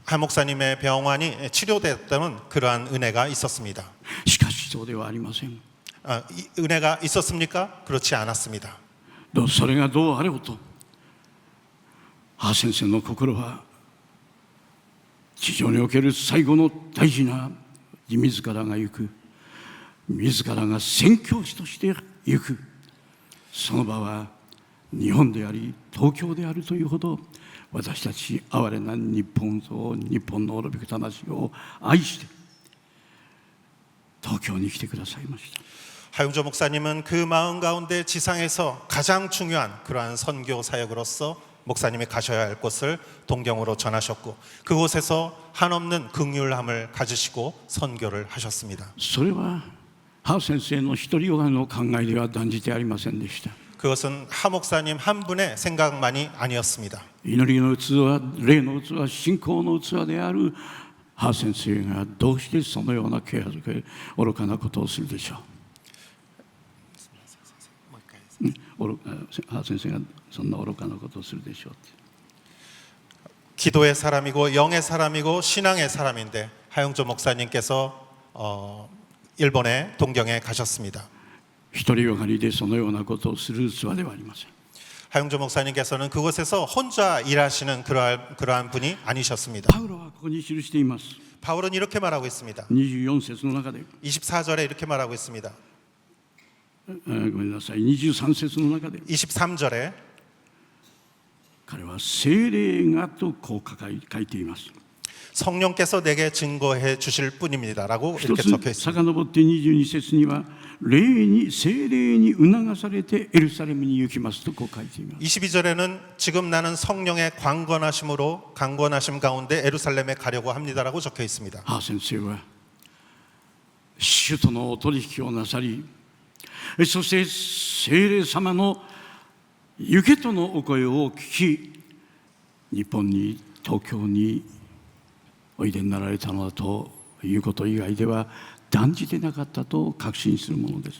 하 목사님의 병환이 치료됐다는 그러한 은혜가 있었습니다. しかしそうではありません。 은혜가 있었습니까? 그렇지 않았습니다. それがどうあればと、ハ先生の心は地上における最後の大事な自らが行く、自らが宣教師として行く、その場は日本であり東京であるというほど、私たち哀れな日本と日本の滅びく魂を愛して東京に来てくださいました。 하용조 목사님은 그 마음 가운데 지상에서 가장 중요한 그러한 선교 사역으로서 목사님이 가셔야 할 곳을 동경으로 전하셨고 그곳에서 한없는 긍휼함을 가지시고 선교를 하셨습니다. それはハ先生の一人の考えでは断じてありませんでした。 그것은 하 목사님 한 분의 생각만이 아니었습니다. 祈りの器、霊の器、信仰の器であるハ先生がどうしてそのような軽はずけ愚かなことをするでしょう。ハ先生がそんな愚かなことをするでしょうって。 기도의 사람이고 영의 사람이고 신앙의 사람인데 하용조 목사님께서 일본의 동경에 가셨습니다. 一人よがりでそのようなことをする器ではありません。 하용조 목사님께서는 그곳에서 혼자 일하시는 그러한 분이 아니셨습니다. パウロはここに記しています。 바울은 이렇게 말하고 있습니다. 24節の中で、 24절에 이렇게 말하고 있습니다. ごめんなさい、23節の中で、 23절에 彼は聖霊がとこう書いています。 성령께서 내게 증거해 주실 뿐입니다라고 一 이렇게 つ 적혀 있습니다. 遡って22節には聖霊に促されてエルサレムに行きますとこう書いています。 22절에는 지금 나는 성령의 강권하심 가운데 에루살렘에 가려고 합니다라고 적혀 있습니다. ハ先生は主とのお取引をなさり、そして聖霊様の行けとのお声を聞き、日本に東京においでになられたのだということ以外では断じてなかったと確信するものです。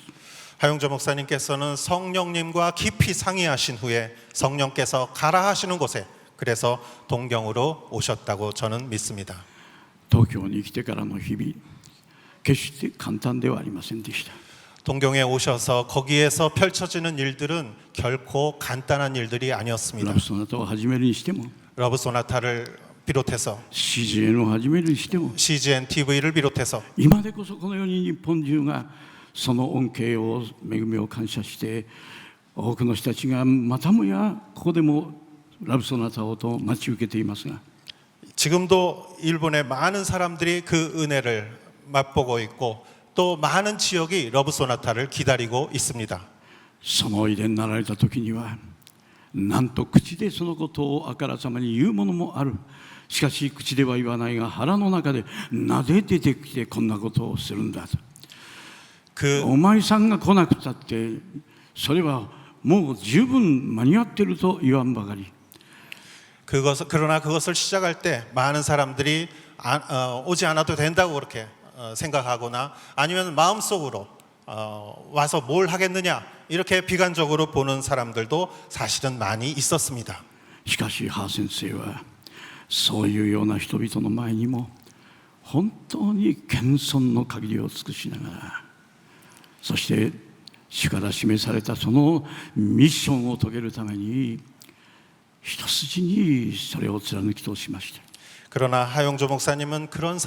하용조 목사님께서는 성령님과 깊이 상의하신 후에 성령께서 가라 하시는 곳에 그래서 동경으로 오셨다고 저는 믿습니다. 東京に来てからの日々、決して簡単ではありませんでした。 동경에 오셔서 거기에서 펼쳐지는 일들은 결코 간단한 일들이 ラ 아니었습니다. ブソナタを始めるにしても、 러브 소나타를 비롯해서 CGN を始めるにしても、 CGN TV를 비롯해서 今でこそこのように日本中がその恩恵を恵みを感謝して多くの人たちがまたもやここでもラブソナタをと待ち受けていますが、 지금도 일본의 많은 사람들이 그 은혜를 맛보고 있고 또 많은 지역이 러브 소나타를 기다리고 있습니다. そのおいでになられた時にはなんと口でそのことをあからさまに言うものもある。しかし口では言わないが腹の中でなぜ出てきてこんなことをするんだと。 お前さんが来なくたってそれはもう十分間に合ってると言わんばかり。 그러나 그것을 시작할 때 많은 사람들이 오지 않아도 된다고 그렇게 생각하거나 아니면 마음속으로 와서 뭘 하겠느냐 이렇게 비관적으로 보는 사람들도 사실은 많이 있었습니다. しかしハ先生はそういうような人々の前にも本当に謙遜の限りを尽くしながら、そして主から示されたそのミッションを遂げるために一筋にそれを貫き通しました。 그러나 하용조 목사님은 그런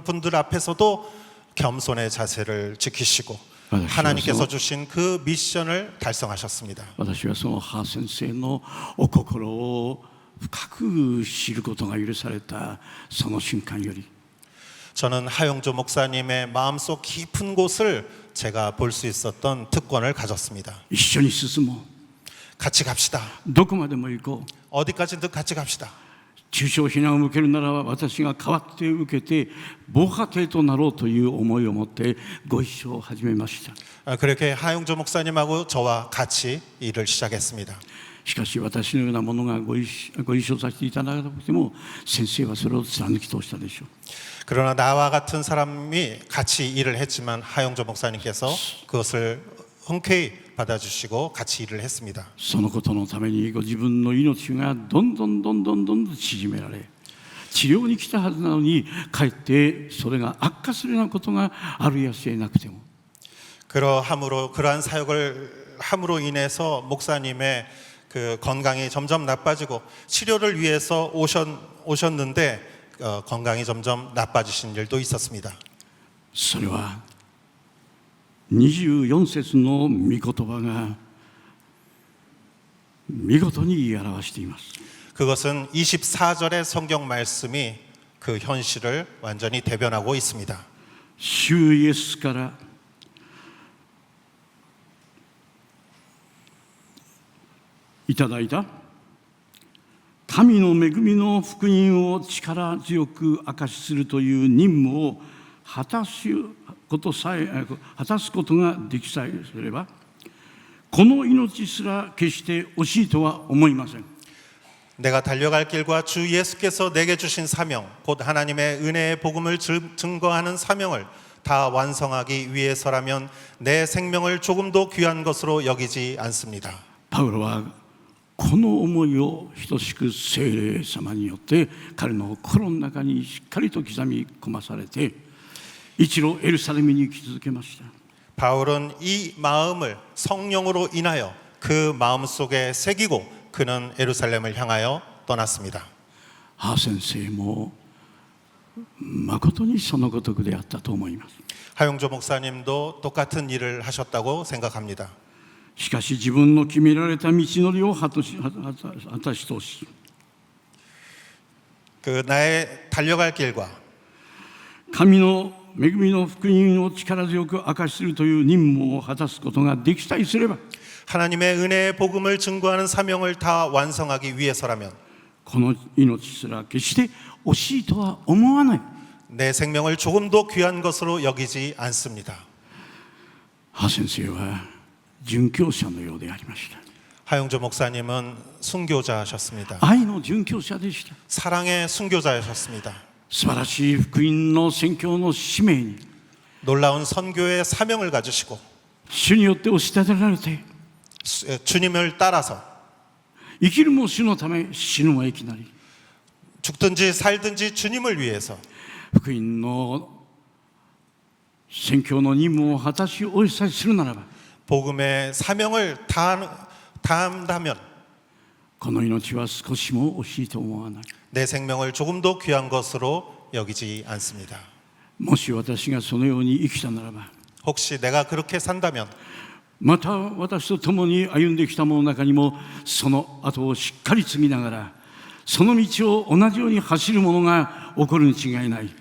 분들 앞에서도 겸손의 자세를 지키시고 하나님께서 주신 그 미션을 달성하셨습니다. 私はそのハ先生のお心を深く知ることが許されたその瞬間より、 저는 하용조 목사님의 마음속 깊은 곳을 제가 볼 수 있었던 특권을 가졌습니다. 一緒に進もう、 같이 갑시다. どこまでも行こう、 어디까지든 같이 갑시다. 中傷非難を受けるならば私が代わって受けて防波堤となろうという思いを持ってご一緒を始めました。 그렇게 하용조 목사님하고 저와 같이 일을 시작했습니다. しかし私のようなものがご一緒させていただかなくても先生はそれを貫き通したでしょう。 그러나 나와 같은 사람이 같이 일을 했지만 하용조 목사님께서 그것을 흔쾌히 받아주시고 같이 일을 했습니다. そのことのためにご自分の命がどんどん縮められ、治療に来たはずなのにかえってそれが悪化するようなことがあるやしえなくても、 그러한 사역을 함으로 인해서 목사님의 그 건강이 점점 나빠지고 치료를 위해서 오셨는데 건강이 점점 나빠지신 일도 있었습니다. それは24節の御言葉が見事に言い表しています。 그것은 24절의 성경 말씀이 그 현실을 완전히 대변하고 있습니다. 主イエスからいただいた神の恵みの福音を力強く明かしするという任務を果たすことができさえすれば、この命すら決して惜しいとは思いません。 내가 달려갈 길과 주 예수께서 내게 주신 사명, 곧 하나님의 은혜의 복음을 증거하는 사명을 다 완성하기 위해서라면 내 생명을 조금도 귀한 것으로 여기지 않습니다. パウロはこの思いを等しく聖霊様によって彼の心の中にしっかりと刻み込まされて、一路エルサレムに行き続けました。 바울은 이 마음을 성령으로 인하여 그 마음 속에 새기고 그는 예루살렘을 향하여 떠났습니다. 先生も誠にそのごとくであったと思います。 하용조 목사님도 똑같은 일을 하셨다고 생각합니다. しかし自分の決められた道のりを果たし通し、 그 나의 달려갈 길과 神の恵みの福音を力強く明かしするという任務を果たすことができさえすれば、 하나님의 은혜의 복음을 증거하는 사명을 다 완성하기 위해서라면 この命すら決して惜しいとは思わない。 내 생명을 조금도 귀한 것으로 여기지 않습니다. 先生は殉教者のようでありました。 하용조 목사님은 순교자셨습니다. 愛の殉教者でした。 사랑의 순교자셨습니다. 素晴らしい福音の宣教の使命に 놀라운 선교의 사명을 가지시고 主によって押し立てられて、 주님을 따라서 生きるも主のため、死ぬも生きなり、 죽든지 살든지 주님을 위해서 福音の宣教の任務を果たし終えさえするならば、 복음의 사명을 다한다면 この命は少しも惜しいと思わない。 내 생명을 조금도 귀한 것으로 여기지 않습니다. もし私がそのように生きたならば、 혹시 내가 그렇게 산다면 また私と共に歩んできた者の中にもその後をしっかり継ぎながら、その道を同じように走る者が起こるに違いない。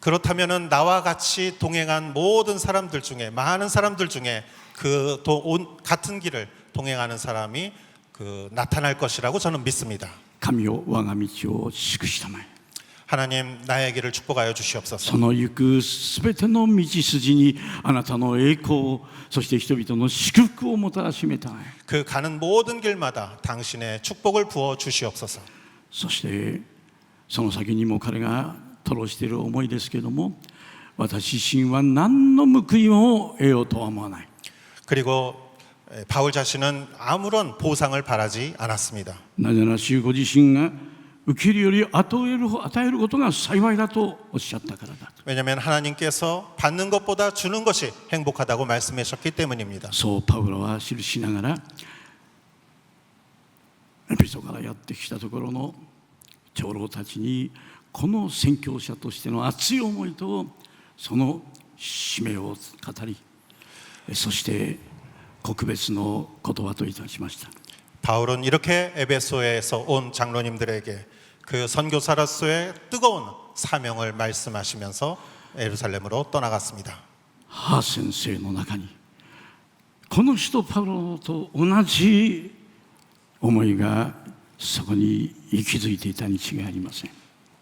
그렇다면은 나와 같이 동행한 모든 사람들 중에 많은 사람들 중에 같은 길을 동행하는 사람이 나타날 것이라고 저는 믿습니다. 神よ、我が道を祝したまえ。 하나님 나의 길을 축복하여 주시옵소서. その行くすべての道筋にあなたの栄光、そして人々の祝福をもたらしめたまえ。 그 가는 모든 길마다 당신의 축복을 부어 주시옵소서. そしてその先にも彼が吐露している思いですけれども、私自身は何の報いも得ようとは思わない。 그리고 바울 자신은 아무런 보상을 바라지 않았습니다. なぜなら主ご自身が受けるより与えることが幸いだとおっしゃったからだ。 왜냐하면 하나님께서 받는 것보다 주는 것이 행복하다고 말씀하셨기 때문입니다. そうパウロは記しながら、エペソからやってきたところの長老たちにこの宣教者としての熱い思いとその使命を語り、そして告別の言葉といたしました。 바울은 이렇게 에베소에서 온 장로님들에게 그 선교사로서의 뜨거운 사명을 말씀하시면서 예루살렘으로 떠나갔습니다. 先生の中にこの人パウロと同じ思いがそこに息づいていたに違いありません。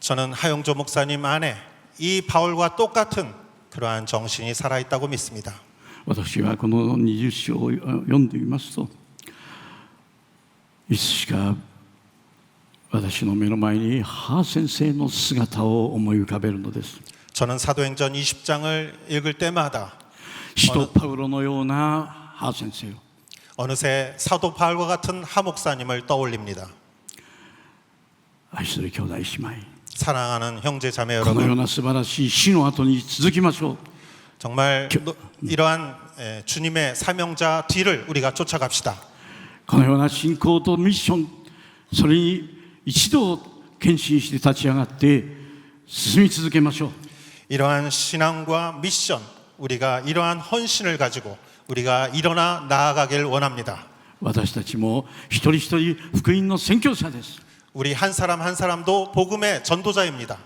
저는 하용조 목사님 안에 이 바울과 똑같은 그러한 정신이 살아있다고 믿습니다. 私はこの20章を読んでみますと、いつしか私の目の前に先生の姿を思い浮かべるのです。 저는 사도행전 20장을 읽을 때마다 使徒パウロのような先生を、 어느새 사도 바울과 같은 하 목사님을 떠올립니다. 愛する兄弟姉妹、 사랑하는 형제 자매 このよう 여러분, な素晴らしい死の後に続きましょう。 정말 이러한 주님의 사명자 뒤를 우리가 쫓아갑시다. このような信仰とミッション、それに一度献身して立ち上がって進み続けましょう。 이러한 신앙과 미션, 우리가 이러한 헌신을 가지고 우리가 일어나 나아가길 원합니다. 私たちも一人一人福音の宣教者です。 우리 한 사람 한 사람도 복음의 전도자입니다.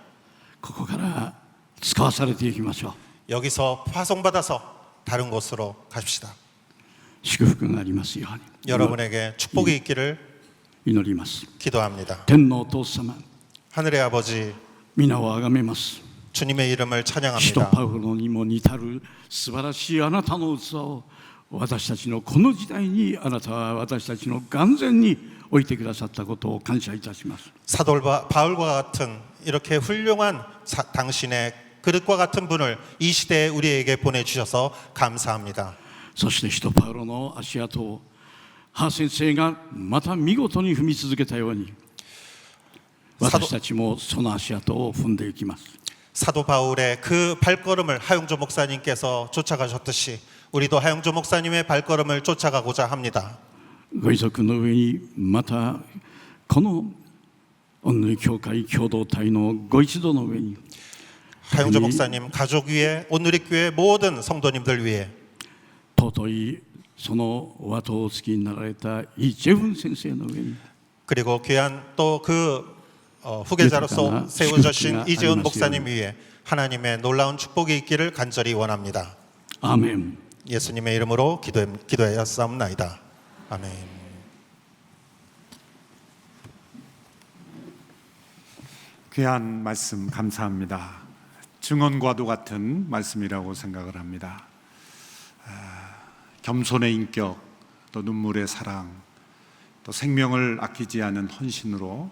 ここから使わされていきましょう。 여기서 파송받아서 다른 곳으로 갑시다. 祝福がありますように 여러분에게 축복이 있기를 祈ります。 기도합니다. 天皇お父様、 하늘의 아버지, 皆をあがめます。 주님의 이름을 使徒 찬양합니다. パウロにも似たる素晴らしいあなたの器を私たちのこの時代にあなたは私たちの眼前に置いてくださったことを感謝いたします。 사도 바울과 같은 이렇게 훌륭한 당신의 그릇과 같은 분을 이 시대에 우리에게 보내주셔서 감사합니다. そして使徒パウロの足跡をハ先生がまた見事に踏み続けたように私たちもその足跡を踏んでいきます。 사도 바울의 그 발걸음을 하용조 목사님께서 쫓아가셨듯이 우리도 하용조 목사님의 발걸음을 쫓아가고자 합니다. ご遺族の上にまたこの御礼教会共同体のご一同の上に 하용조 목사님 가족 위에 온누리교회 모든 성도님들 위해 尊いそのお後をお付きになられたイ・ジェフン先生の上に 그리고 귀한 또 그 후계자로서 세워주신 이재훈 목사님 위에 하나님의 놀라운 축복이 있기를 간절히 원합니다. アーメン。 예수님의 이름으로 기도하였사옵나이다. 아멘. 귀한 말씀 감사합니다. 증언과도 같은 말씀이라고 생각을 합니다. 겸손의 인격, 또 눈물의 사랑, 또 생명을 아끼지 않은 헌신으로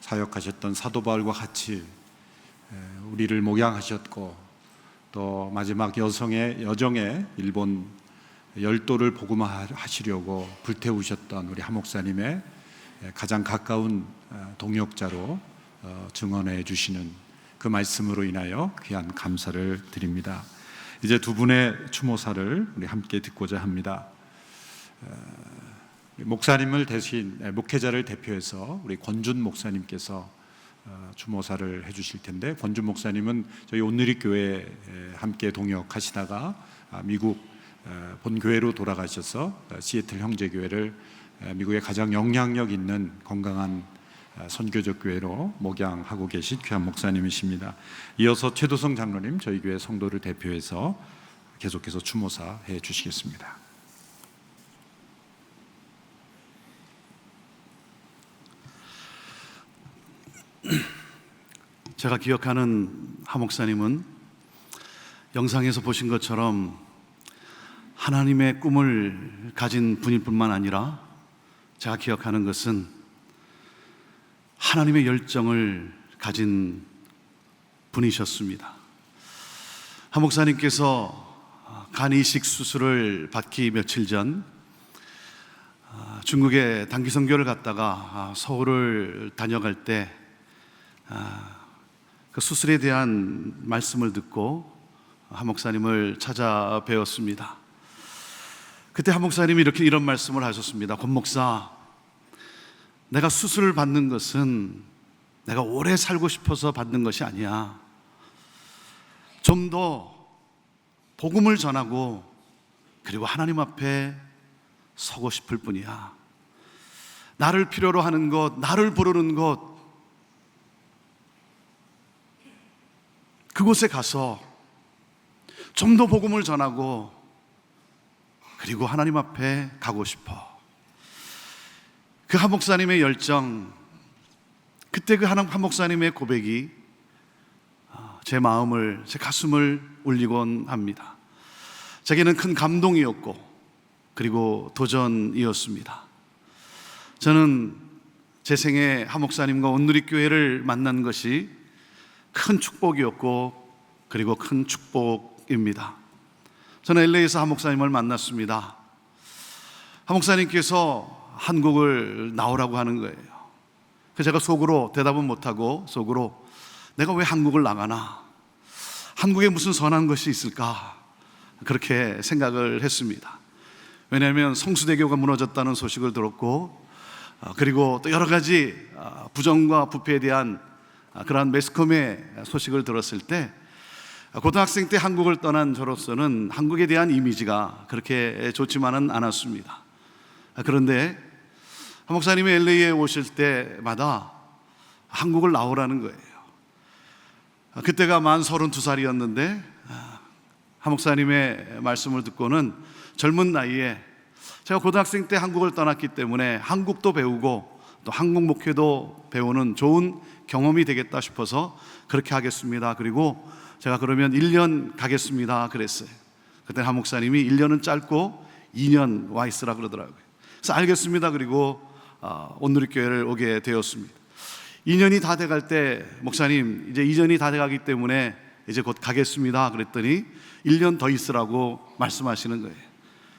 사역하셨던 사도 바울과 같이 우리를 목양하셨고 또 마지막 여정에 일본 열도를 복음화하시려고 불태우셨던 우리 하 목사님의 가장 가까운 동역자로 증언해 주시는 그 말씀으로 인하여 귀한 감사를 드립니다. 이제 두 분의 추모사를 우리 함께 듣고자 합니다. 목사님을 대신 목회자를 대표해서 우리 권준 목사님께서 추모사를 해주실 텐데, 권준 목사님은 저희 온누리교회에 함께 동역하시다가 미국 본교회로 돌아가셔서 시애틀 형제교회를 미국의 가장 영향력 있는 건강한 선교적 교회로 목양하고 계신 귀한 목사님이십니다. 이어서 최도성 장로님 저희 교회 성도를 대표해서 계속해서 추모사 해 주시겠습니다. 제가 기억하는 하 목사님은 영상에서 보신 것처럼 하나님의 꿈을 가진 분일 뿐만 아니라 제가 기억하는 것은 하나님의 열정을 가진 분이셨습니다. 하 목사님께서 간 이식 수술을 받기 며칠 전 중국에 단기 선교를 갔다가 서울을 다녀갈 때 그 수술에 대한 말씀을 듣고 하 목사님을 찾아뵈었습니다. 그때 하 목사님이 이런 말씀을 하셨습니다. 권 목사, 내가 수술을 받는 것은 내가 오래 살고 싶어서 받는 것이 아니야. 좀 더 복음을 전하고 그리고 하나님 앞에 서고 싶을 뿐이야. 나를 필요로 하는 것, 나를 부르는 것, 그곳에 가서 좀 더 복음을 전하고 그리고 하나님 앞에 가고 싶어. 그 하 목사님의 열정, 그때 그 하 목사님의 고백이 제 마음을, 제 가슴을 울리곤 합니다. 제게는 큰 감동이었고 그리고 도전이었습니다. 저는 제 생에 하 목사님과 온누리교회를 만난 것이 큰 축복이었고 그리고 큰 축복입니다. 저는 LA에서 하 목사님을 만났습니다. 하 목사님께서 한국을 나오라고 하는 거예요. 그래서 제가 속으로 대답은 못하고 속으로 내가 왜 한국을 나가나? 한국에 무슨 선한 것이 있을까? 그렇게 생각을 했습니다. 왜냐하면 성수대교가 무너졌다는 소식을 들었고 그리고 또 여러 가지 부정과 부패에 대한 그러한 매스컴의 소식을 들었을 때 고등학생 때 한국을 떠난 저로서는 한국에 대한 이미지가 그렇게 좋지만은 않았습니다. 그런데 하 목사님이 LA에 오실 때마다 한국을 나오라는 거예요. 그때가 만 32살이었는데 하 목사님의 말씀을 듣고는 젊은 나이에 제가 고등학생 때 한국을 떠났기 때문에 한국도 배우고 또 한국 목회도 배우는 좋은 경험이 되겠다 싶어서 그렇게 하겠습니다. 그리고 제가 그러면 1년 가겠습니다 그랬어요. 그때 한 목사님이 1년은 짧고 2년 와 있으라 그러더라고요. 그래서 알겠습니다. 그리고 온누리교회를 오게 되었습니다. 2년이 다 돼갈 때 목사님 이제 2년이 다 돼가기 때문에 이제 곧 가겠습니다 그랬더니 1년 더 있으라고 말씀하시는 거예요.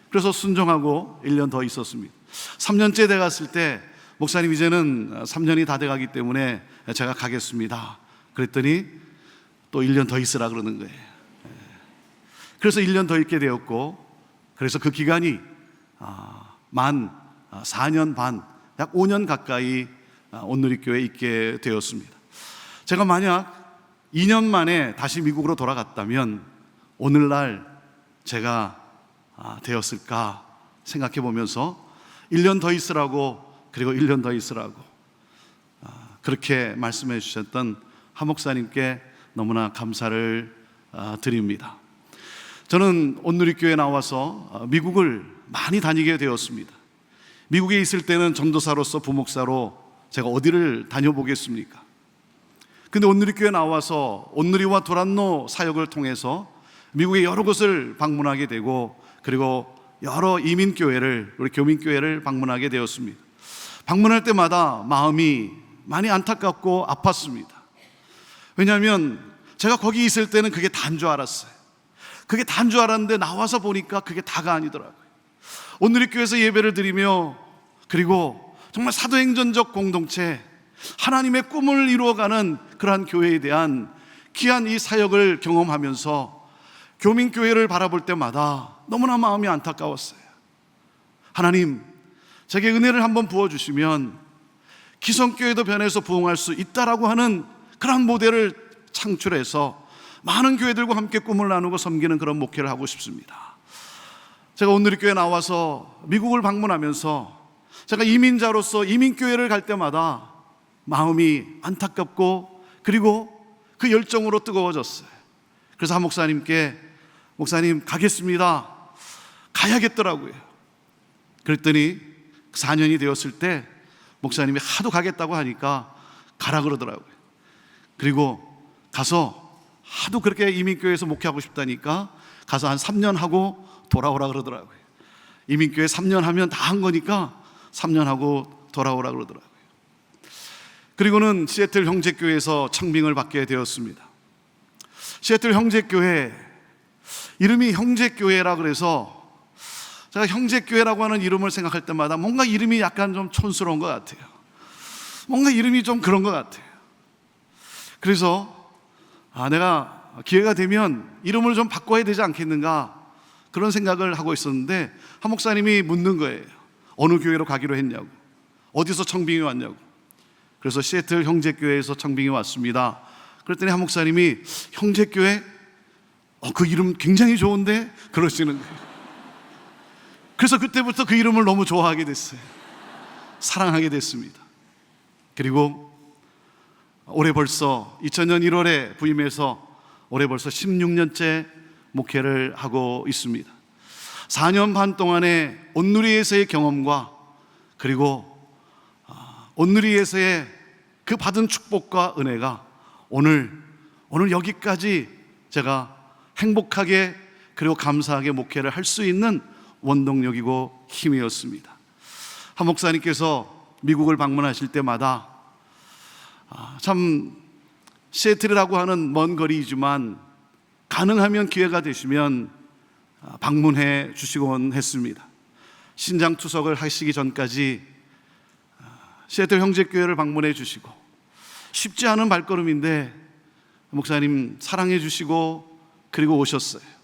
그래서 순종하고 1년 더 있었습니다. 3년째 돼갔을 때 목사님 이제는 3년이 다 돼가기 때문에 제가 가겠습니다 그랬더니 또 1년 더 있으라 그러는 거예요. 그래서 1년 더 있게 되었고, 그래서 그 기간이 만 4년 반, 약 5년 가까이 온누리교회에 있게 되었습니다. 제가 만약 2년 만에 다시 미국으로 돌아갔다면 오늘날 제가 되었을까 생각해 보면서 1년 더 있으라고, 그리고 1년 더 있으라고 그렇게 말씀해 주셨던 한 목사님께 너무나 감사를 드립니다. 저는 온누리교회에 나와서 미국을 많이 다니게 되었습니다. 미국에 있을 때는 전도사로서 부목사로 제가 어디를 다녀보겠습니까? 근데 온누리교회에 나와서 온누리와 도란노 사역을 통해서 미국의 여러 곳을 방문하게 되고, 그리고 여러 이민교회를, 우리 교민교회를 방문하게 되었습니다. 방문할 때마다 마음이 많이 안타깝고 아팠습니다. 왜냐하면 제가 거기 있을 때는 그게 다인 줄 알았어요. 그게 다인 줄 알았는데 나와서 보니까 그게 다가 아니더라고요. 온누리교회에서 예배를 드리며, 그리고 정말 사도행전적 공동체, 하나님의 꿈을 이루어가는 그러한 교회에 대한 귀한 이 사역을 경험하면서 교민교회를 바라볼 때마다 너무나 마음이 안타까웠어요. 하나님, 제게 은혜를 한번 부어주시면 기성교회도 변해서 부흥할 수 있다라고 하는 그런 모델을 창출해서 많은 교회들과 함께 꿈을 나누고 섬기는 그런 목회를 하고 싶습니다. 제가 온누리교회 나와서 미국을 방문하면서 제가 이민자로서 이민교회를 갈 때마다 마음이 안타깝고, 그리고 그 열정으로 뜨거워졌어요. 그래서 한 목사님께, 목사님 가겠습니다, 가야겠더라고요. 그랬더니 4년이 되었을 때 목사님이 하도 가겠다고 하니까 가라 그러더라고요. 그리고 가서 하도 그렇게 이민교회에서 목회하고 싶다니까 가서 한 3년 하고 돌아오라 그러더라고요. 이민교회 3년 하면 다 한 거니까 3년 하고 돌아오라 그러더라고요. 그리고는 시애틀 형제교회에서 청빙을 받게 되었습니다. 시애틀 형제교회, 이름이 형제교회라 그래서 제가 형제교회라고 하는 이름을 생각할 때마다 뭔가 이름이 약간 좀 촌스러운 것 같아요. 뭔가 이름이 좀 그런 것 같아요. 그래서 내가 기회가 되면 이름을 좀 바꿔야 되지 않겠는가, 그런 생각을 하고 있었는데 한 목사님이 묻는 거예요. 어느 교회로 가기로 했냐고, 어디서 청빙이 왔냐고. 그래서 시애틀 형제교회에서 청빙이 왔습니다. 그랬더니 한 목사님이 형제교회? 그 이름 굉장히 좋은데? 그러시는 거예요. 그래서 그때부터 그 이름을 너무 좋아하게 됐어요. 사랑하게 됐습니다. 그리고 올해 벌써 2000년 1월에 부임해서 올해 벌써 16년째 목회를 하고 있습니다. 4년 반 동안의 온누리에서의 경험과, 그리고 온누리에서의 그 받은 축복과 은혜가 오늘 여기까지 제가 행복하게, 그리고 감사하게 목회를 할 수 있는 원동력이고 힘이었습니다. 한 목사님께서 미국을 방문하실 때마다 참 시애틀이라고 하는 먼 거리이지만 가능하면 기회가 되시면 방문해 주시곤 했습니다. 신장 투석을 하시기 전까지 시애틀 형제교회를 방문해 주시고, 쉽지 않은 발걸음인데 목사님 사랑해 주시고 그리고 오셨어요.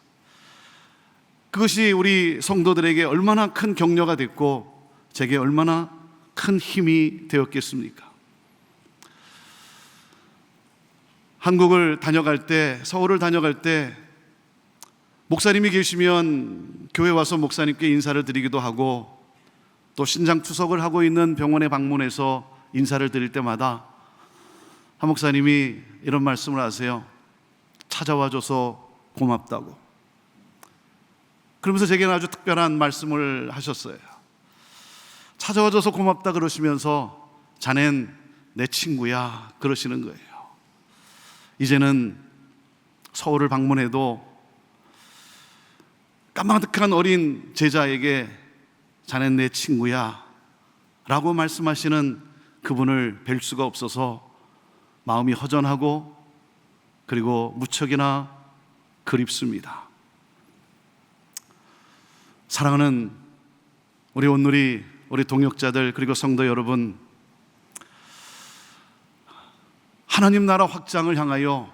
그것이 우리 성도들에게 얼마나 큰 격려가 됐고 제게 얼마나 큰 힘이 되었겠습니까? 한국을 다녀갈 때, 서울을 다녀갈 때 목사님이 계시면 교회 와서 목사님께 인사를 드리기도 하고, 또 신장 투석을 하고 있는 병원에 방문해서 인사를 드릴 때마다 한 목사님이 이런 말씀을 하세요. 찾아와줘서 고맙다고. 그러면서 제게는 아주 특별한 말씀을 하셨어요. 찾아와줘서 고맙다 그러시면서 자넨 내 친구야 그러시는 거예요. 이제는 서울을 방문해도 까마득한 어린 제자에게 자넨 내 친구야 라고 말씀하시는 그분을 뵐 수가 없어서 마음이 허전하고 그리고 무척이나 그립습니다. 사랑하는 우리 온누리, 우리 동역자들, 그리고 성도 여러분, 하나님 나라 확장을 향하여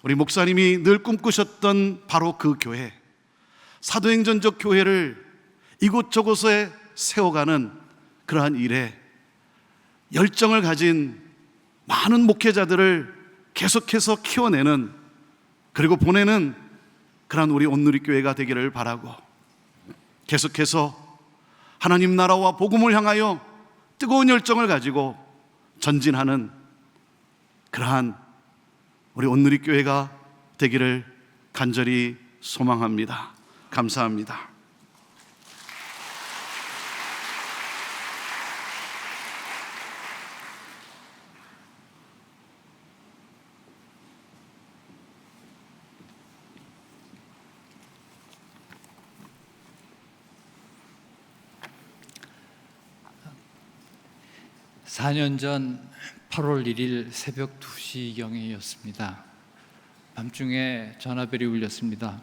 우리 목사님이 늘 꿈꾸셨던 바로 그 교회, 사도행전적 교회를 이곳저곳에 세워가는 그러한 일에 열정을 가진 많은 목회자들을 계속해서 키워내는, 그리고 보내는 그러한 우리 온누리교회가 되기를 바라고, 계속해서 하나님 나라와 복음을 향하여 뜨거운 열정을 가지고 전진하는 그러한 우리 온누리교회가 되기를 간절히 소망합니다. 감사합니다. 사 년 전 8월 1일 새벽 2시경이었습니다. 밤중에 전화벨이 울렸습니다.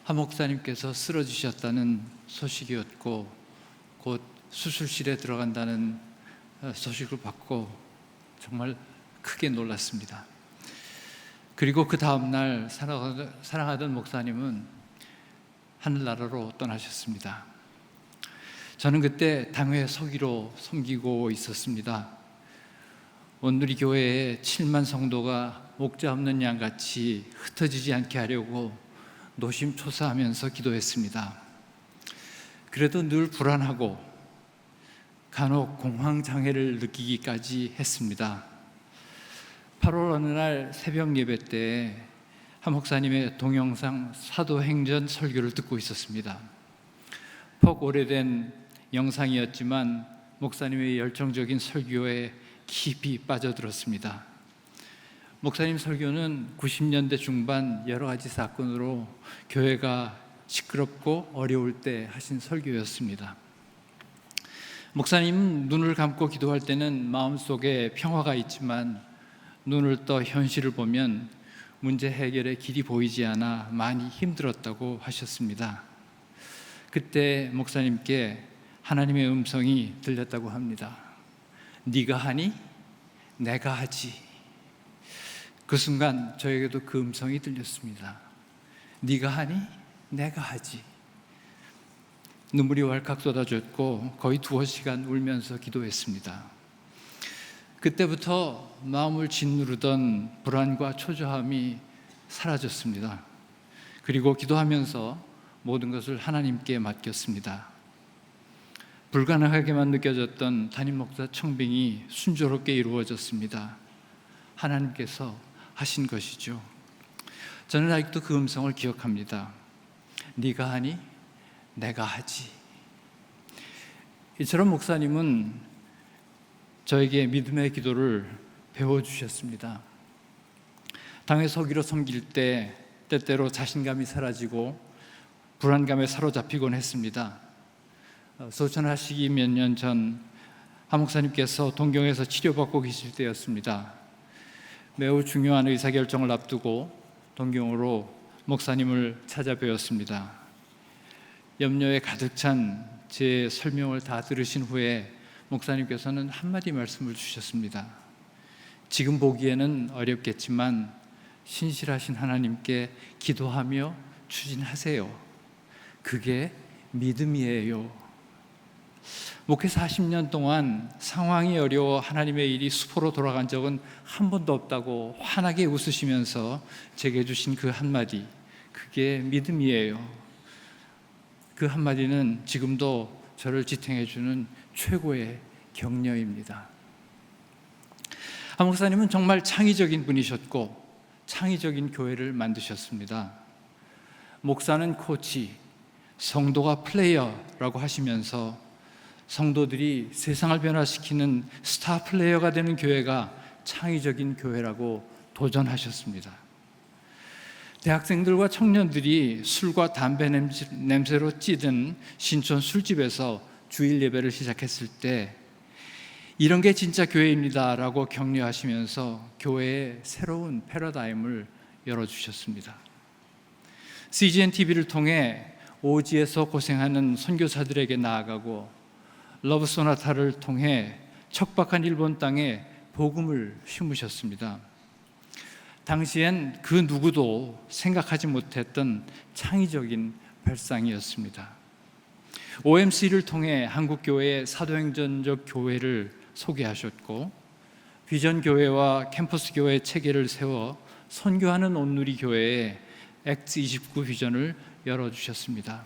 한 목사님께서 쓰러지셨다는 소식이었고 곧 수술실에 들어간다는 소식을 받고 정말 크게 놀랐습니다. 그리고 그 다음날 사랑하던 목사님은 하늘나라로 떠나셨습니다. 저는 그때 당회 서기로 섬기고 있었습니다. 온누리 교회의 7만 성도가 목자 없는 양같이 흩어지지 않게 하려고 노심초사하면서 기도했습니다. 그래도 늘 불안하고 간혹 공황장애를 느끼기까지 했습니다. 8월 어느 날 새벽 예배 때 한 목사님의 동영상 사도행전 설교를 듣고 있었습니다. 퍽 오래된 영상이었지만 목사님의 열정적인 설교에 깊이 빠져들었습니다. 목사님 설교는 90년대 중반 여러 가지 사건으로 교회가 시끄럽고 어려울 때 하신 설교였습니다. 목사님은 눈을 감고 기도할 때는 마음속에 평화가 있지만 눈을 떠 현실을 보면 문제 해결의 길이 보이지 않아 많이 힘들었다고 하셨습니다. 그때 목사님께 하나님의 음성이 들렸다고 합니다. 네가 하니? 내가 하지. 그 순간 저에게도 그 음성이 들렸습니다. 네가 하니? 내가 하지. 눈물이 왈칵 쏟아졌고 거의 2시간 울면서 기도했습니다. 그때부터 마음을 짓누르던 불안과 초조함이 사라졌습니다. 그리고 기도하면서 모든 것을 하나님께 맡겼습니다. 불가능하게만 느껴졌던 담임 목사 청빙이 순조롭게 이루어졌습니다. 하나님께서 하신 것이죠. 저는 아직도 그 음성을 기억합니다. 네가 하니? 내가 하지. 이처럼 목사님은 저에게 믿음의 기도를 배워주셨습니다. 당회 서기로 섬길 때 때때로 자신감이 사라지고 불안감에 사로잡히곤 했습니다. 소천하시기 몇 년 전 한 목사님께서 동경에서 치료받고 계실 때였습니다. 매우 중요한 의사결정을 앞두고 동경으로 목사님을 찾아뵈었습니다. 염려에 가득 찬 제 설명을 다 들으신 후에 목사님께서는 한마디 말씀을 주셨습니다. 지금 보기에는 어렵겠지만 신실하신 하나님께 기도하며 추진하세요. 그게 믿음이에요. 목회 40년 동안 상황이 어려워 하나님의 일이 수포로 돌아간 적은 한 번도 없다고 환하게 웃으시면서 제게 주신 그 한마디, 그게 믿음이에요. 그 한마디는 지금도 저를 지탱해 주는 최고의 격려입니다. 한 목사님은 정말 창의적인 분이셨고 창의적인 교회를 만드셨습니다. 목사는 코치, 성도가 플레이어라고 하시면서 성도들이 세상을 변화시키는 스타 플레이어가 되는 교회가 창의적인 교회라고 도전하셨습니다. 대학생들과 청년들이 술과 담배 냄새로 찌든 신촌 술집에서 주일 예배를 시작했을 때 이런 게 진짜 교회입니다 라고 격려하시면서 교회의 새로운 패러다임을 열어주셨습니다. CGN TV를 통해 오지에서 고생하는 선교사들에게 나아가고 러브 소나타를 통해 척박한 일본 땅에 복음을 심으셨습니다. 당시엔 그 누구도 생각하지 못했던 창의적인 발상이었습니다. OMC를 통해 한국교회의 사도행전적 교회를 소개하셨고 비전 교회와 캠퍼스 교회 체계를 세워 선교하는 온누리 교회의 액트 29 비전을 열어주셨습니다.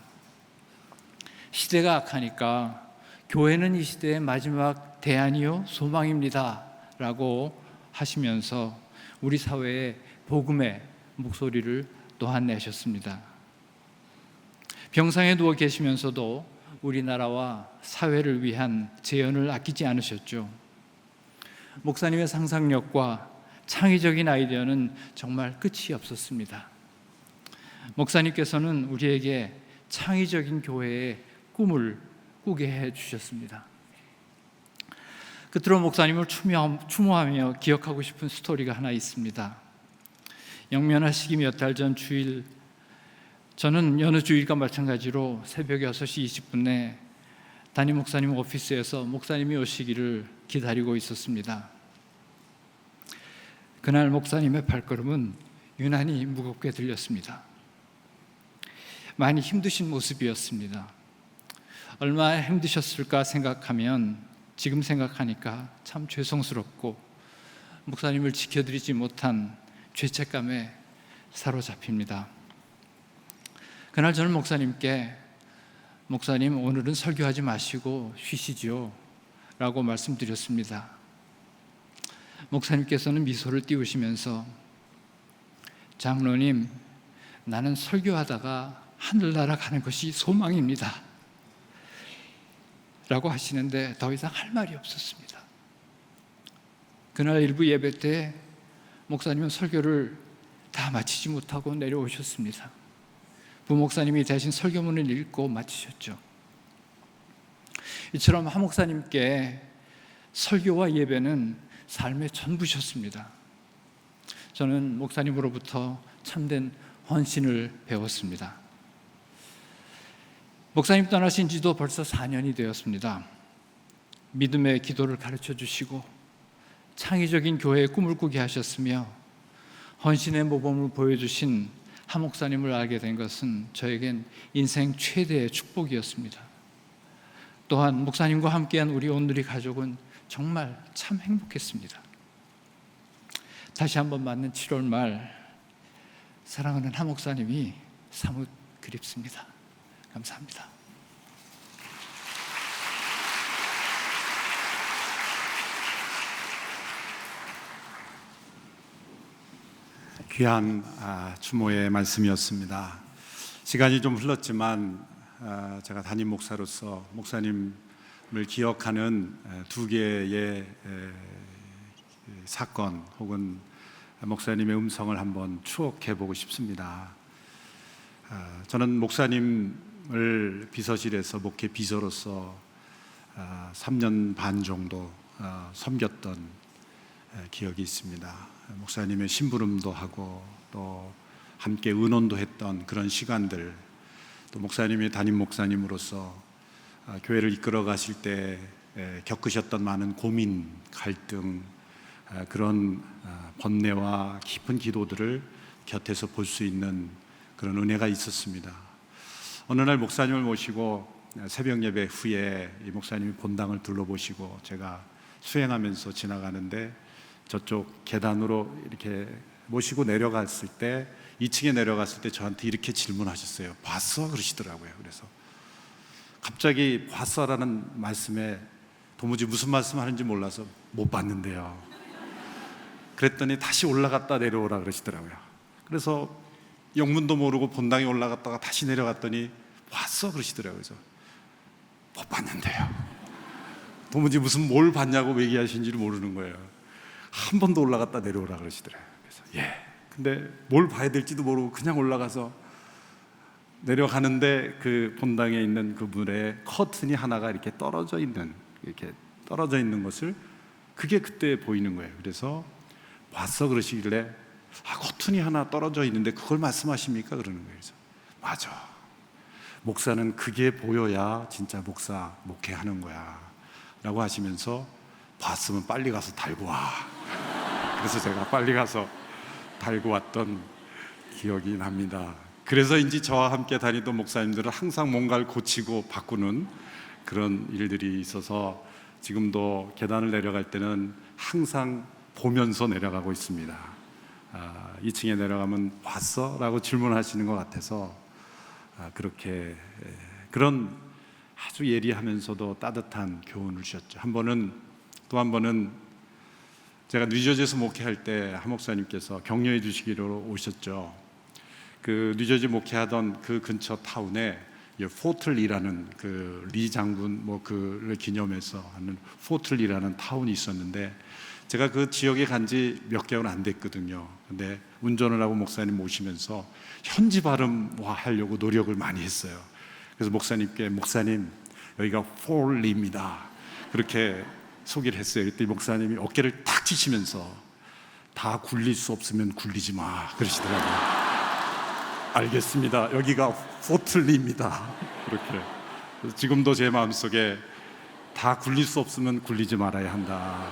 시대가 악하니까 교회는 이 시대의 마지막 대안이요 소망입니다 라고 하시면서 우리 사회에 복음의 목소리를 또한 내셨습니다. 병상에 누워 계시면서도 우리나라와 사회를 위한 재연을 아끼지 않으셨죠. 목사님의 상상력과 창의적인 아이디어는 정말 끝이 없었습니다. 목사님께서는 우리에게 창의적인 교회의 꿈을 꾸게 해주셨습니다. 끝으로 목사님을 추모하며 기억하고 싶은 스토리가 하나 있습니다. 영면하시기 몇 달 전 주일, 저는 여느 주일과 마찬가지로 새벽 6시 20분에 담임 목사님 오피스에서 목사님이 오시기를 기다리고 있었습니다. 그날 목사님의 발걸음은 유난히 무겁게 들렸습니다. 많이 힘드신 모습이었습니다. 얼마나 힘드셨을까 생각하면 지금 생각하니까 참 죄송스럽고 목사님을 지켜드리지 못한 죄책감에 사로잡힙니다. 그날 저는 목사님께 목사님 오늘은 설교하지 마시고 쉬시죠 라고 말씀드렸습니다. 목사님께서는 미소를 띄우시면서 장로님 나는 설교하다가 하늘나라 가는 것이 소망입니다 라고 하시는데 더 이상 할 말이 없었습니다. 그날 일부 예배 때 목사님은 설교를 다 마치지 못하고 내려오셨습니다. 부목사님이 대신 설교문을 읽고 마치셨죠. 이처럼 한 목사님께 설교와 예배는 삶의 전부셨습니다. 저는 목사님으로부터 참된 헌신을 배웠습니다. 목사님 떠나신 지도 벌써 4년이 되었습니다. 믿음의 기도를 가르쳐 주시고 창의적인 교회의 꿈을 꾸게 하셨으며 헌신의 모범을 보여주신 한 목사님을 알게 된 것은 저에겐 인생 최대의 축복이었습니다. 또한 목사님과 함께한 우리 온누리 가족은 정말 참 행복했습니다. 다시 한번 맞는 7월 말 사랑하는 한 목사님이 사뭇 그립습니다. 감사합니다. 귀한 추모의 말씀이었습니다. 시간이 좀 흘렀지만 제가 담임 목사로서 목사님을 기억하는 두 개의 사건 혹은 목사님의 음성을 한번 추억해 보고 싶습니다. 저는 목사님을 비서실에서 목회 비서로서 3년 반 정도 섬겼던 기억이 있습니다. 목사님의 심부름도 하고 또 함께 의논도 했던 그런 시간들, 또 목사님이 담임 목사님으로서 교회를 이끌어 가실 때 겪으셨던 많은 고민, 갈등, 그런 번뇌와 깊은 기도들을 곁에서 볼 수 있는 그런 은혜가 있었습니다. 어느 날 목사님을 모시고 새벽 예배 후에 이 목사님이 본당을 둘러보시고 제가 수행하면서 지나가는데 저쪽 계단으로 이렇게 모시고 내려갔을 때 2층에 내려갔을 때 저한테 이렇게 질문하셨어요. 봤어? 그러시더라고요. 그래서 갑자기 봤어라는 말씀에 도무지 무슨 말씀하는지 몰라서 못 봤는데요. 그랬더니 다시 올라갔다 내려오라 그러시더라고요. 그래서 영문도 모르고 본당에 올라갔다가 다시 내려갔더니 봤어? 그러시더라고요. 그래서 못 봤는데요. 도무지 무슨 뭘 봤냐고 얘기하신지를 모르는 거예요. 한 번도 올라갔다 내려오라 그러시더래요. 그래서 예. 근데 뭘 봐야 될지도 모르고 그냥 올라가서 내려가는데 그 본당에 있는 그 문에 커튼이 하나가 이렇게 떨어져 있는 것을 그게 그때 보이는 거예요. 그래서 봤어 그러시길래 커튼이 하나 떨어져 있는데 그걸 말씀하십니까? 그러는 거예요. 그래서 맞아. 목사는 그게 보여야 진짜 목회하는 거야 라고 하시면서 봤으면 빨리 가서 달고 와. 그래서 제가 빨리 가서 달고 왔던 기억이 납니다. 그래서인지 저와 함께 다니던 목사님들은 항상 뭔가를 고치고 바꾸는 그런 일들이 있어서 지금도 계단을 내려갈 때는 항상 보면서 내려가고 있습니다. 2층에 내려가면 봤어? 라고 질문하시는 것 같아서 그렇게 그런 아주 예리하면서도 따뜻한 교훈을 주셨죠. 또 한 번은 제가 뉴저지에서 목회할 때 한 목사님께서 격려해 주시기로 오셨죠. 그 뉴저지 목회하던 그 근처 타운에 포틀리라는 그 리 장군 그를 기념해서 하는 포틀리라는 타운이 있었는데 제가 그 지역에 간 지 몇 개월 안 됐거든요. 근데 운전을 하고 목사님 모시면서 현지 발음화 하려고 노력을 많이 했어요. 그래서 목사님 여기가 폴리입니다 그렇게 소개를 했어요. 그때 목사님이 어깨를 탁 치시면서 다 굴릴 수 없으면 굴리지 마 그러시더라고요. 알겠습니다. 여기가 포틀리입니다. 그렇게. 그래서 지금도 제 마음속에 다 굴릴 수 없으면 굴리지 말아야 한다.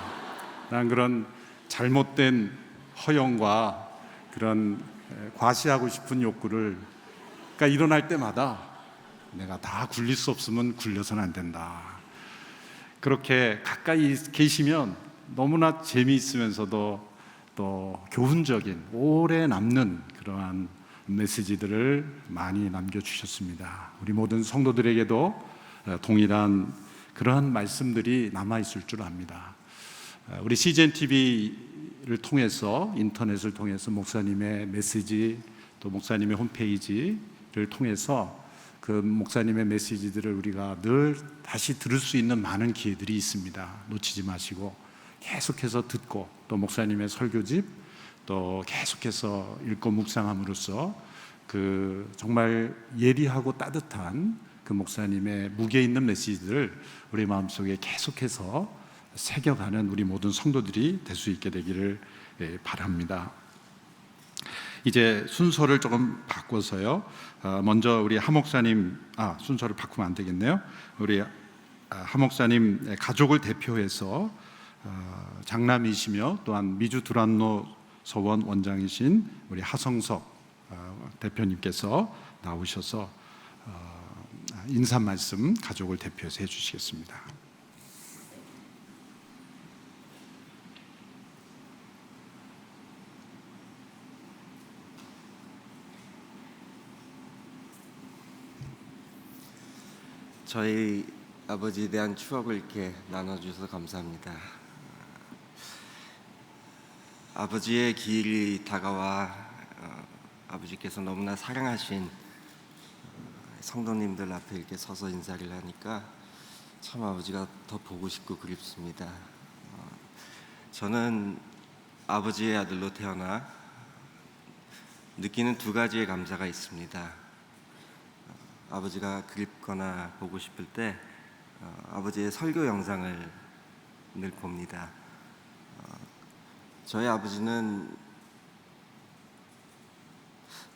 난 그런 잘못된 허영과 그런 과시하고 싶은 욕구를 일어날 때마다 내가 다 굴릴 수 없으면 굴려서는 안 된다. 그렇게 가까이 계시면 너무나 재미있으면서도 또 교훈적인 오래 남는 그러한 메시지들을 많이 남겨주셨습니다. 우리 모든 성도들에게도 동일한 그러한 말씀들이 남아있을 줄 압니다. 우리 CGN TV를 통해서 인터넷을 통해서 목사님의 메시지 또 목사님의 홈페이지를 통해서 그 목사님의 메시지들을 우리가 늘 다시 들을 수 있는 많은 기회들이 있습니다. 놓치지 마시고 계속해서 듣고 또 목사님의 설교집 또 계속해서 읽고 묵상함으로써 그 정말 예리하고 따뜻한 그 목사님의 무게 있는 메시지들을 우리 마음속에 계속해서 새겨가는 우리 모든 성도들이 될 수 있게 되기를 바랍니다. 이제 순서를 조금 바꿔서요. 먼저 우리 하 목사님 순서를 바꾸면 안 되겠네요. 우리 하 목사님 가족을 대표해서 장남이시며 또한 미주 두란노 서원 원장이신 우리 하성석 대표님께서 나오셔서 인사 말씀 가족을 대표해서 해주시겠습니다. 저희 아버지에 대한 추억을 이렇게 나눠주셔서 감사합니다. 아버지의 기일이 다가와 아버지께서 너무나 사랑하신 성도님들 앞에 이렇게 서서 인사를 하니까 참 아버지가 더 보고 싶고 그립습니다. 저는 아버지의 아들로 태어나 느끼는 두 가지의 감사가 있습니다. 아버지가 그립거나 보고 싶을 때 아버지의 설교 영상을 늘 봅니다. 저희 아버지는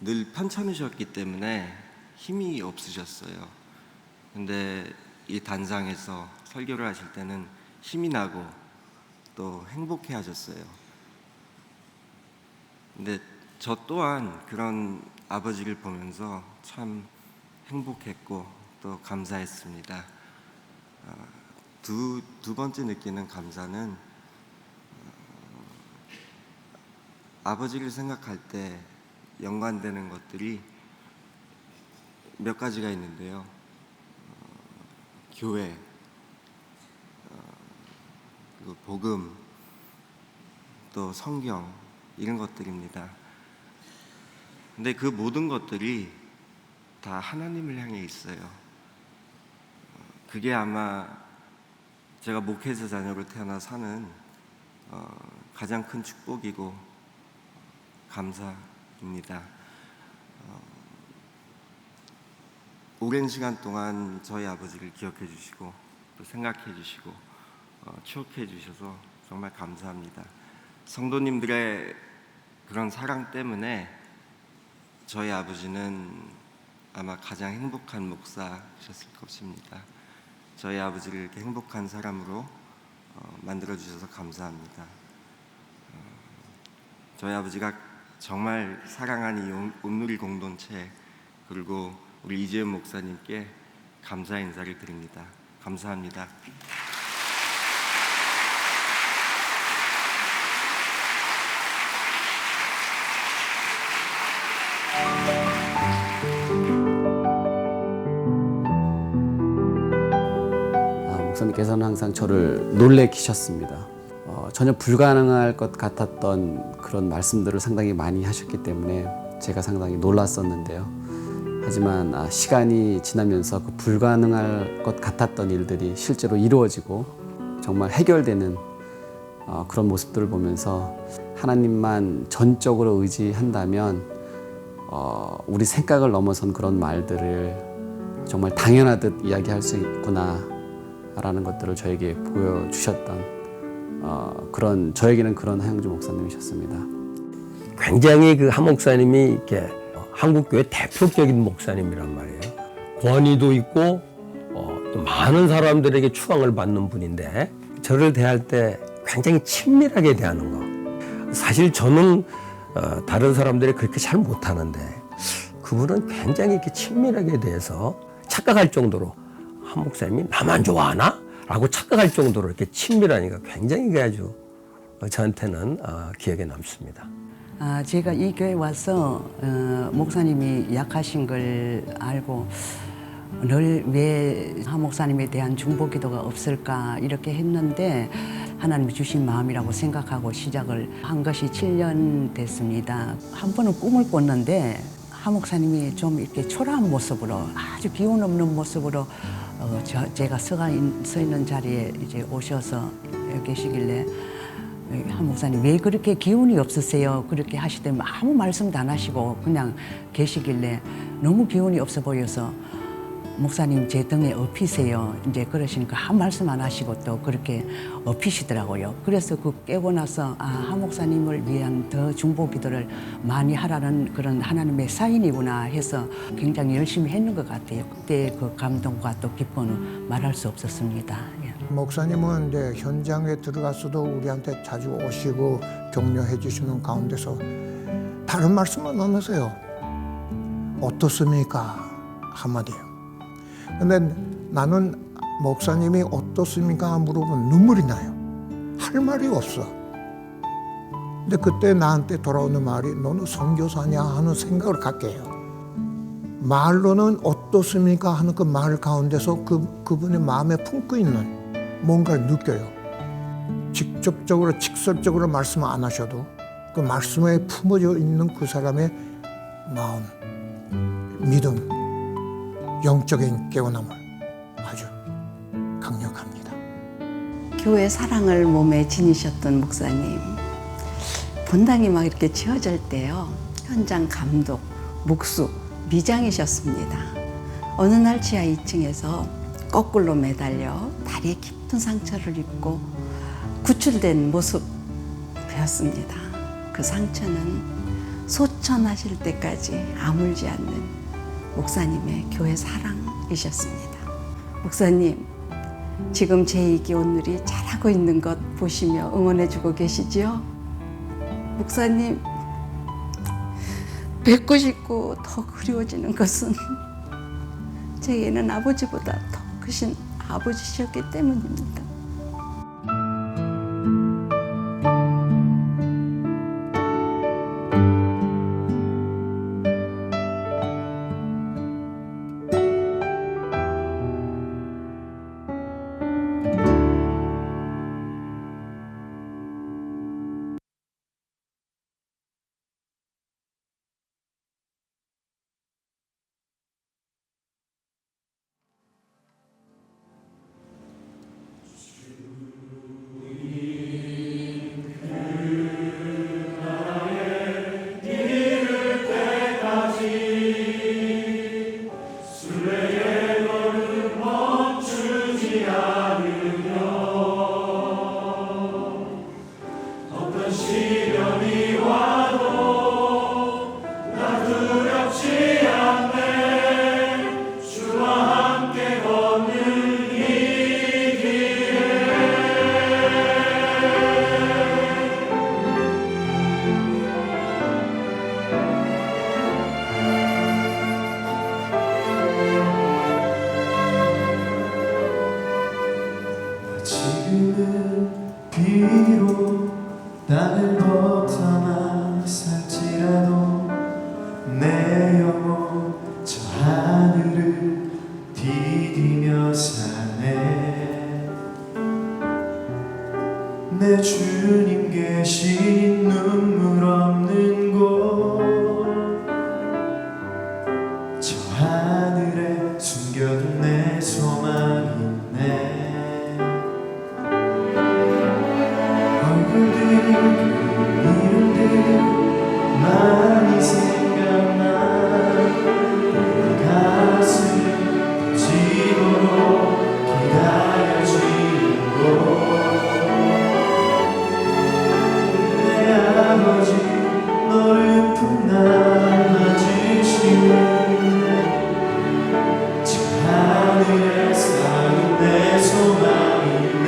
늘 편찮으셨기 때문에 힘이 없으셨어요. 근데 이 단상에서 설교를 하실 때는 힘이 나고 또 행복해 하셨어요. 근데 저 또한 그런 아버지를 보면서 참 행복했고 또 감사했습니다. 두 번째 느끼는 감사는 아버지를 생각할 때 연관되는 것들이 몇 가지가 있는데요. 교회, 그리고 복음, 또 성경 이런 것들입니다. 근데 그 모든 것들이 다 하나님을 향해 있어요. 그게 아마 제가 목회자 자녀로 태어나 사는 가장 큰 축복이고 감사입니다. 오랜 시간 동안 저희 아버지를 기억해 주시고 또 생각해 주시고 추억해 주셔서 정말 감사합니다. 성도님들의 그런 사랑 때문에 저희 아버지는 아마 가장 행복한 목사셨을 것입니다. 저희 아버지를 이렇게 행복한 사람으로 만들어 주셔서 감사합니다. 저희 아버지가 정말 사랑하는 이 온누리 공동체 그리고 우리 이재현 목사님께 감사 인사를 드립니다. 감사합니다. 목사님께서는 항상 저를 놀래키셨습니다. 전혀 불가능할 것 같았던 그런 말씀들을 상당히 많이 하셨기 때문에 제가 상당히 놀랐었는데요. 하지만 시간이 지나면서 그 불가능할 것 같았던 일들이 실제로 이루어지고 정말 해결되는 그런 모습들을 보면서 하나님만 전적으로 의지한다면 우리 생각을 넘어선 그런 말들을 정말 당연하듯 이야기할 수 있구나 라는 것들을 저에게 보여주셨던 저에게는 그런 하영주 목사님이셨습니다. 굉장히 그 한 목사님이 이렇게 한국교회 대표적인 목사님이란 말이에요. 권위도 있고 또 많은 사람들에게 추앙을 받는 분인데 저를 대할 때 굉장히 친밀하게 대하는 거. 사실 저는 다른 사람들이 그렇게 잘 못하는데 그분은 굉장히 이렇게 친밀하게 대해서 착각할 정도로 한 목사님이 나만 좋아하나? 라고 착각할 정도로 이렇게 친밀하니까 굉장히 아주 저한테는 기억에 남습니다. 제가 이 교회 와서 목사님이 약하신 걸 알고 늘 왜 한 목사님에 대한 중보 기도가 없을까 이렇게 했는데 하나님이 주신 마음이라고 생각하고 시작을 한 것이 7년 됐습니다. 한 번은 꿈을 꿨는데 한 목사님이 좀 이렇게 초라한 모습으로 아주 기운 없는 모습으로 제가 서 있는 자리에 이제 오셔서 계시길래 한 목사님 왜 그렇게 기운이 없으세요? 그렇게 하시더니 아무 말씀도 안 하시고 그냥 계시길래 너무 기운이 없어 보여서 목사님 제 등에 엎이세요. 이제 그러시니까 한 말씀 안 하시고 또 그렇게 엎이시더라고요. 그래서 그 깨고 나서 한 목사님을 위한 더 중보 기도를 많이 하라는 그런 하나님의 사인이구나 해서 굉장히 열심히 했는 것 같아요. 그때 그 감동과 또 기쁨은 말할 수 없었습니다. 목사님은 이제 현장에 들어가서도 우리한테 자주 오시고 격려해 주시는 가운데서 다른 말씀은 안 하세요. 어떻습니까? 한마디요. 근데 나는 목사님이 어떻습니까? 물어보면 눈물이 나요. 할 말이 없어. 근데 그때 나한테 돌아오는 말이 너는 선교사냐 하는 생각을 갖게 해요. 말로는 어떻습니까? 하는 그 말 가운데서 그분의 마음에 품고 있는 뭔가를 느껴요. 직접적으로 직설적으로 말씀 안 하셔도 그 말씀에 품어져 있는 그 사람의 마음, 믿음, 영적인 깨어남을 아주 강력합니다. 교회 사랑을 몸에 지니셨던 목사님, 분당이 막 이렇게 지어질 때요, 현장 감독, 목수, 미장이셨습니다. 어느 날 지하 2층에서 거꾸로 매달려 다리에 깊은 상처를 입고 구출된 모습이었습니다. 그 상처는 소천하실 때까지 아물지 않는 목사님의 교회 사랑이셨습니다. 목사님, 지금 제2기 온누리 잘하고 있는 것 보시며 응원해주고 계시지요? 목사님, 뵙고 싶고 더 그리워지는 것은 제게는 아버지보다 더 크신 아버지셨기 때문입니다. 시련이 와도 나 두렵지 않네. 주와 함께 걷는 이 길에. 지금은 비록 땅을 벗어나 살지라도 내 영혼 저 하늘을 디디며 사네. 내 주님 계신 눈물 없는 곳 저 하늘에 숨겨둔 내 소망이 있네. 이름들 많이 생각나. 가슴 지도록 기다려지고 내 아버지 너를 품남아주시네. 저 하늘에 사는 내 소망이 있네.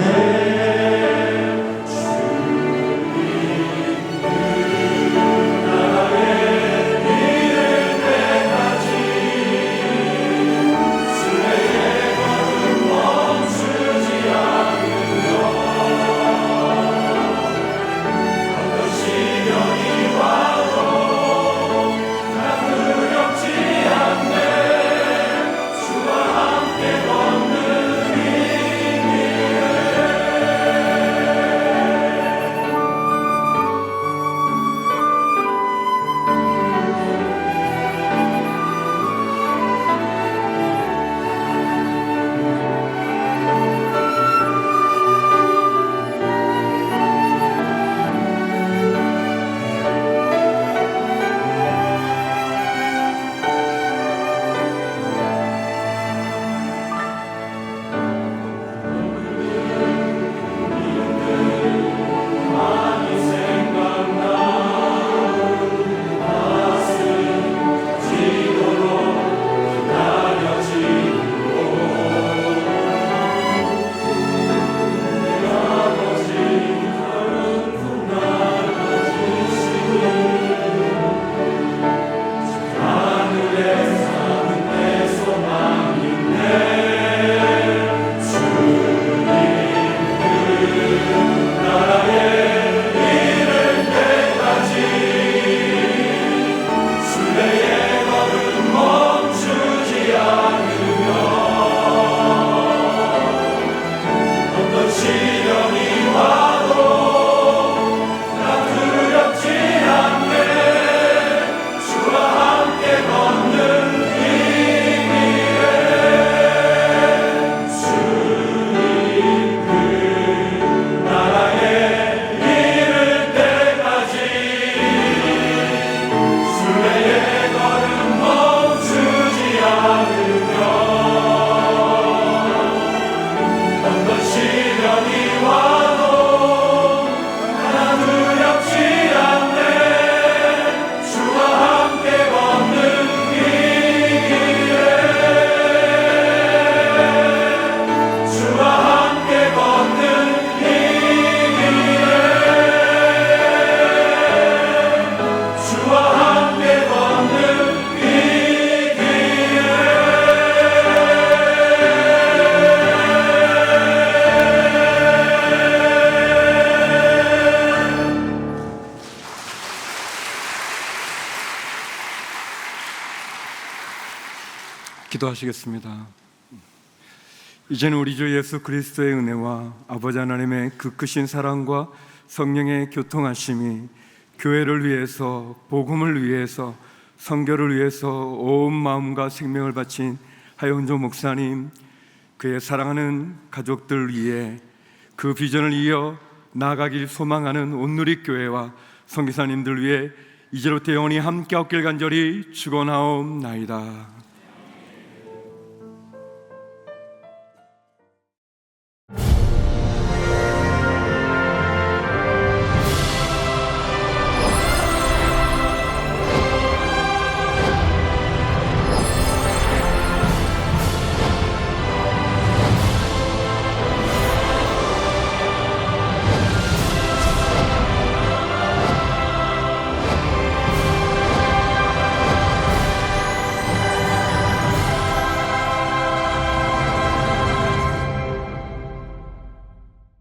기도하시겠습니다. 이제는 우리 주 예수 그리스도의 은혜와 아버지 하나님의 그 크신 사랑과 성령의 교통하심이 교회를 위해서, 복음을 위해서, 선교를 위해서 온 마음과 생명을 바친 하영조 목사님, 그의 사랑하는 가족들 위해 그 비전을 이어 나아가길 소망하는 온누리교회와 선교사님들 위해 이제로부터 영원히 함께 없길 간절히 축원하옵나이다.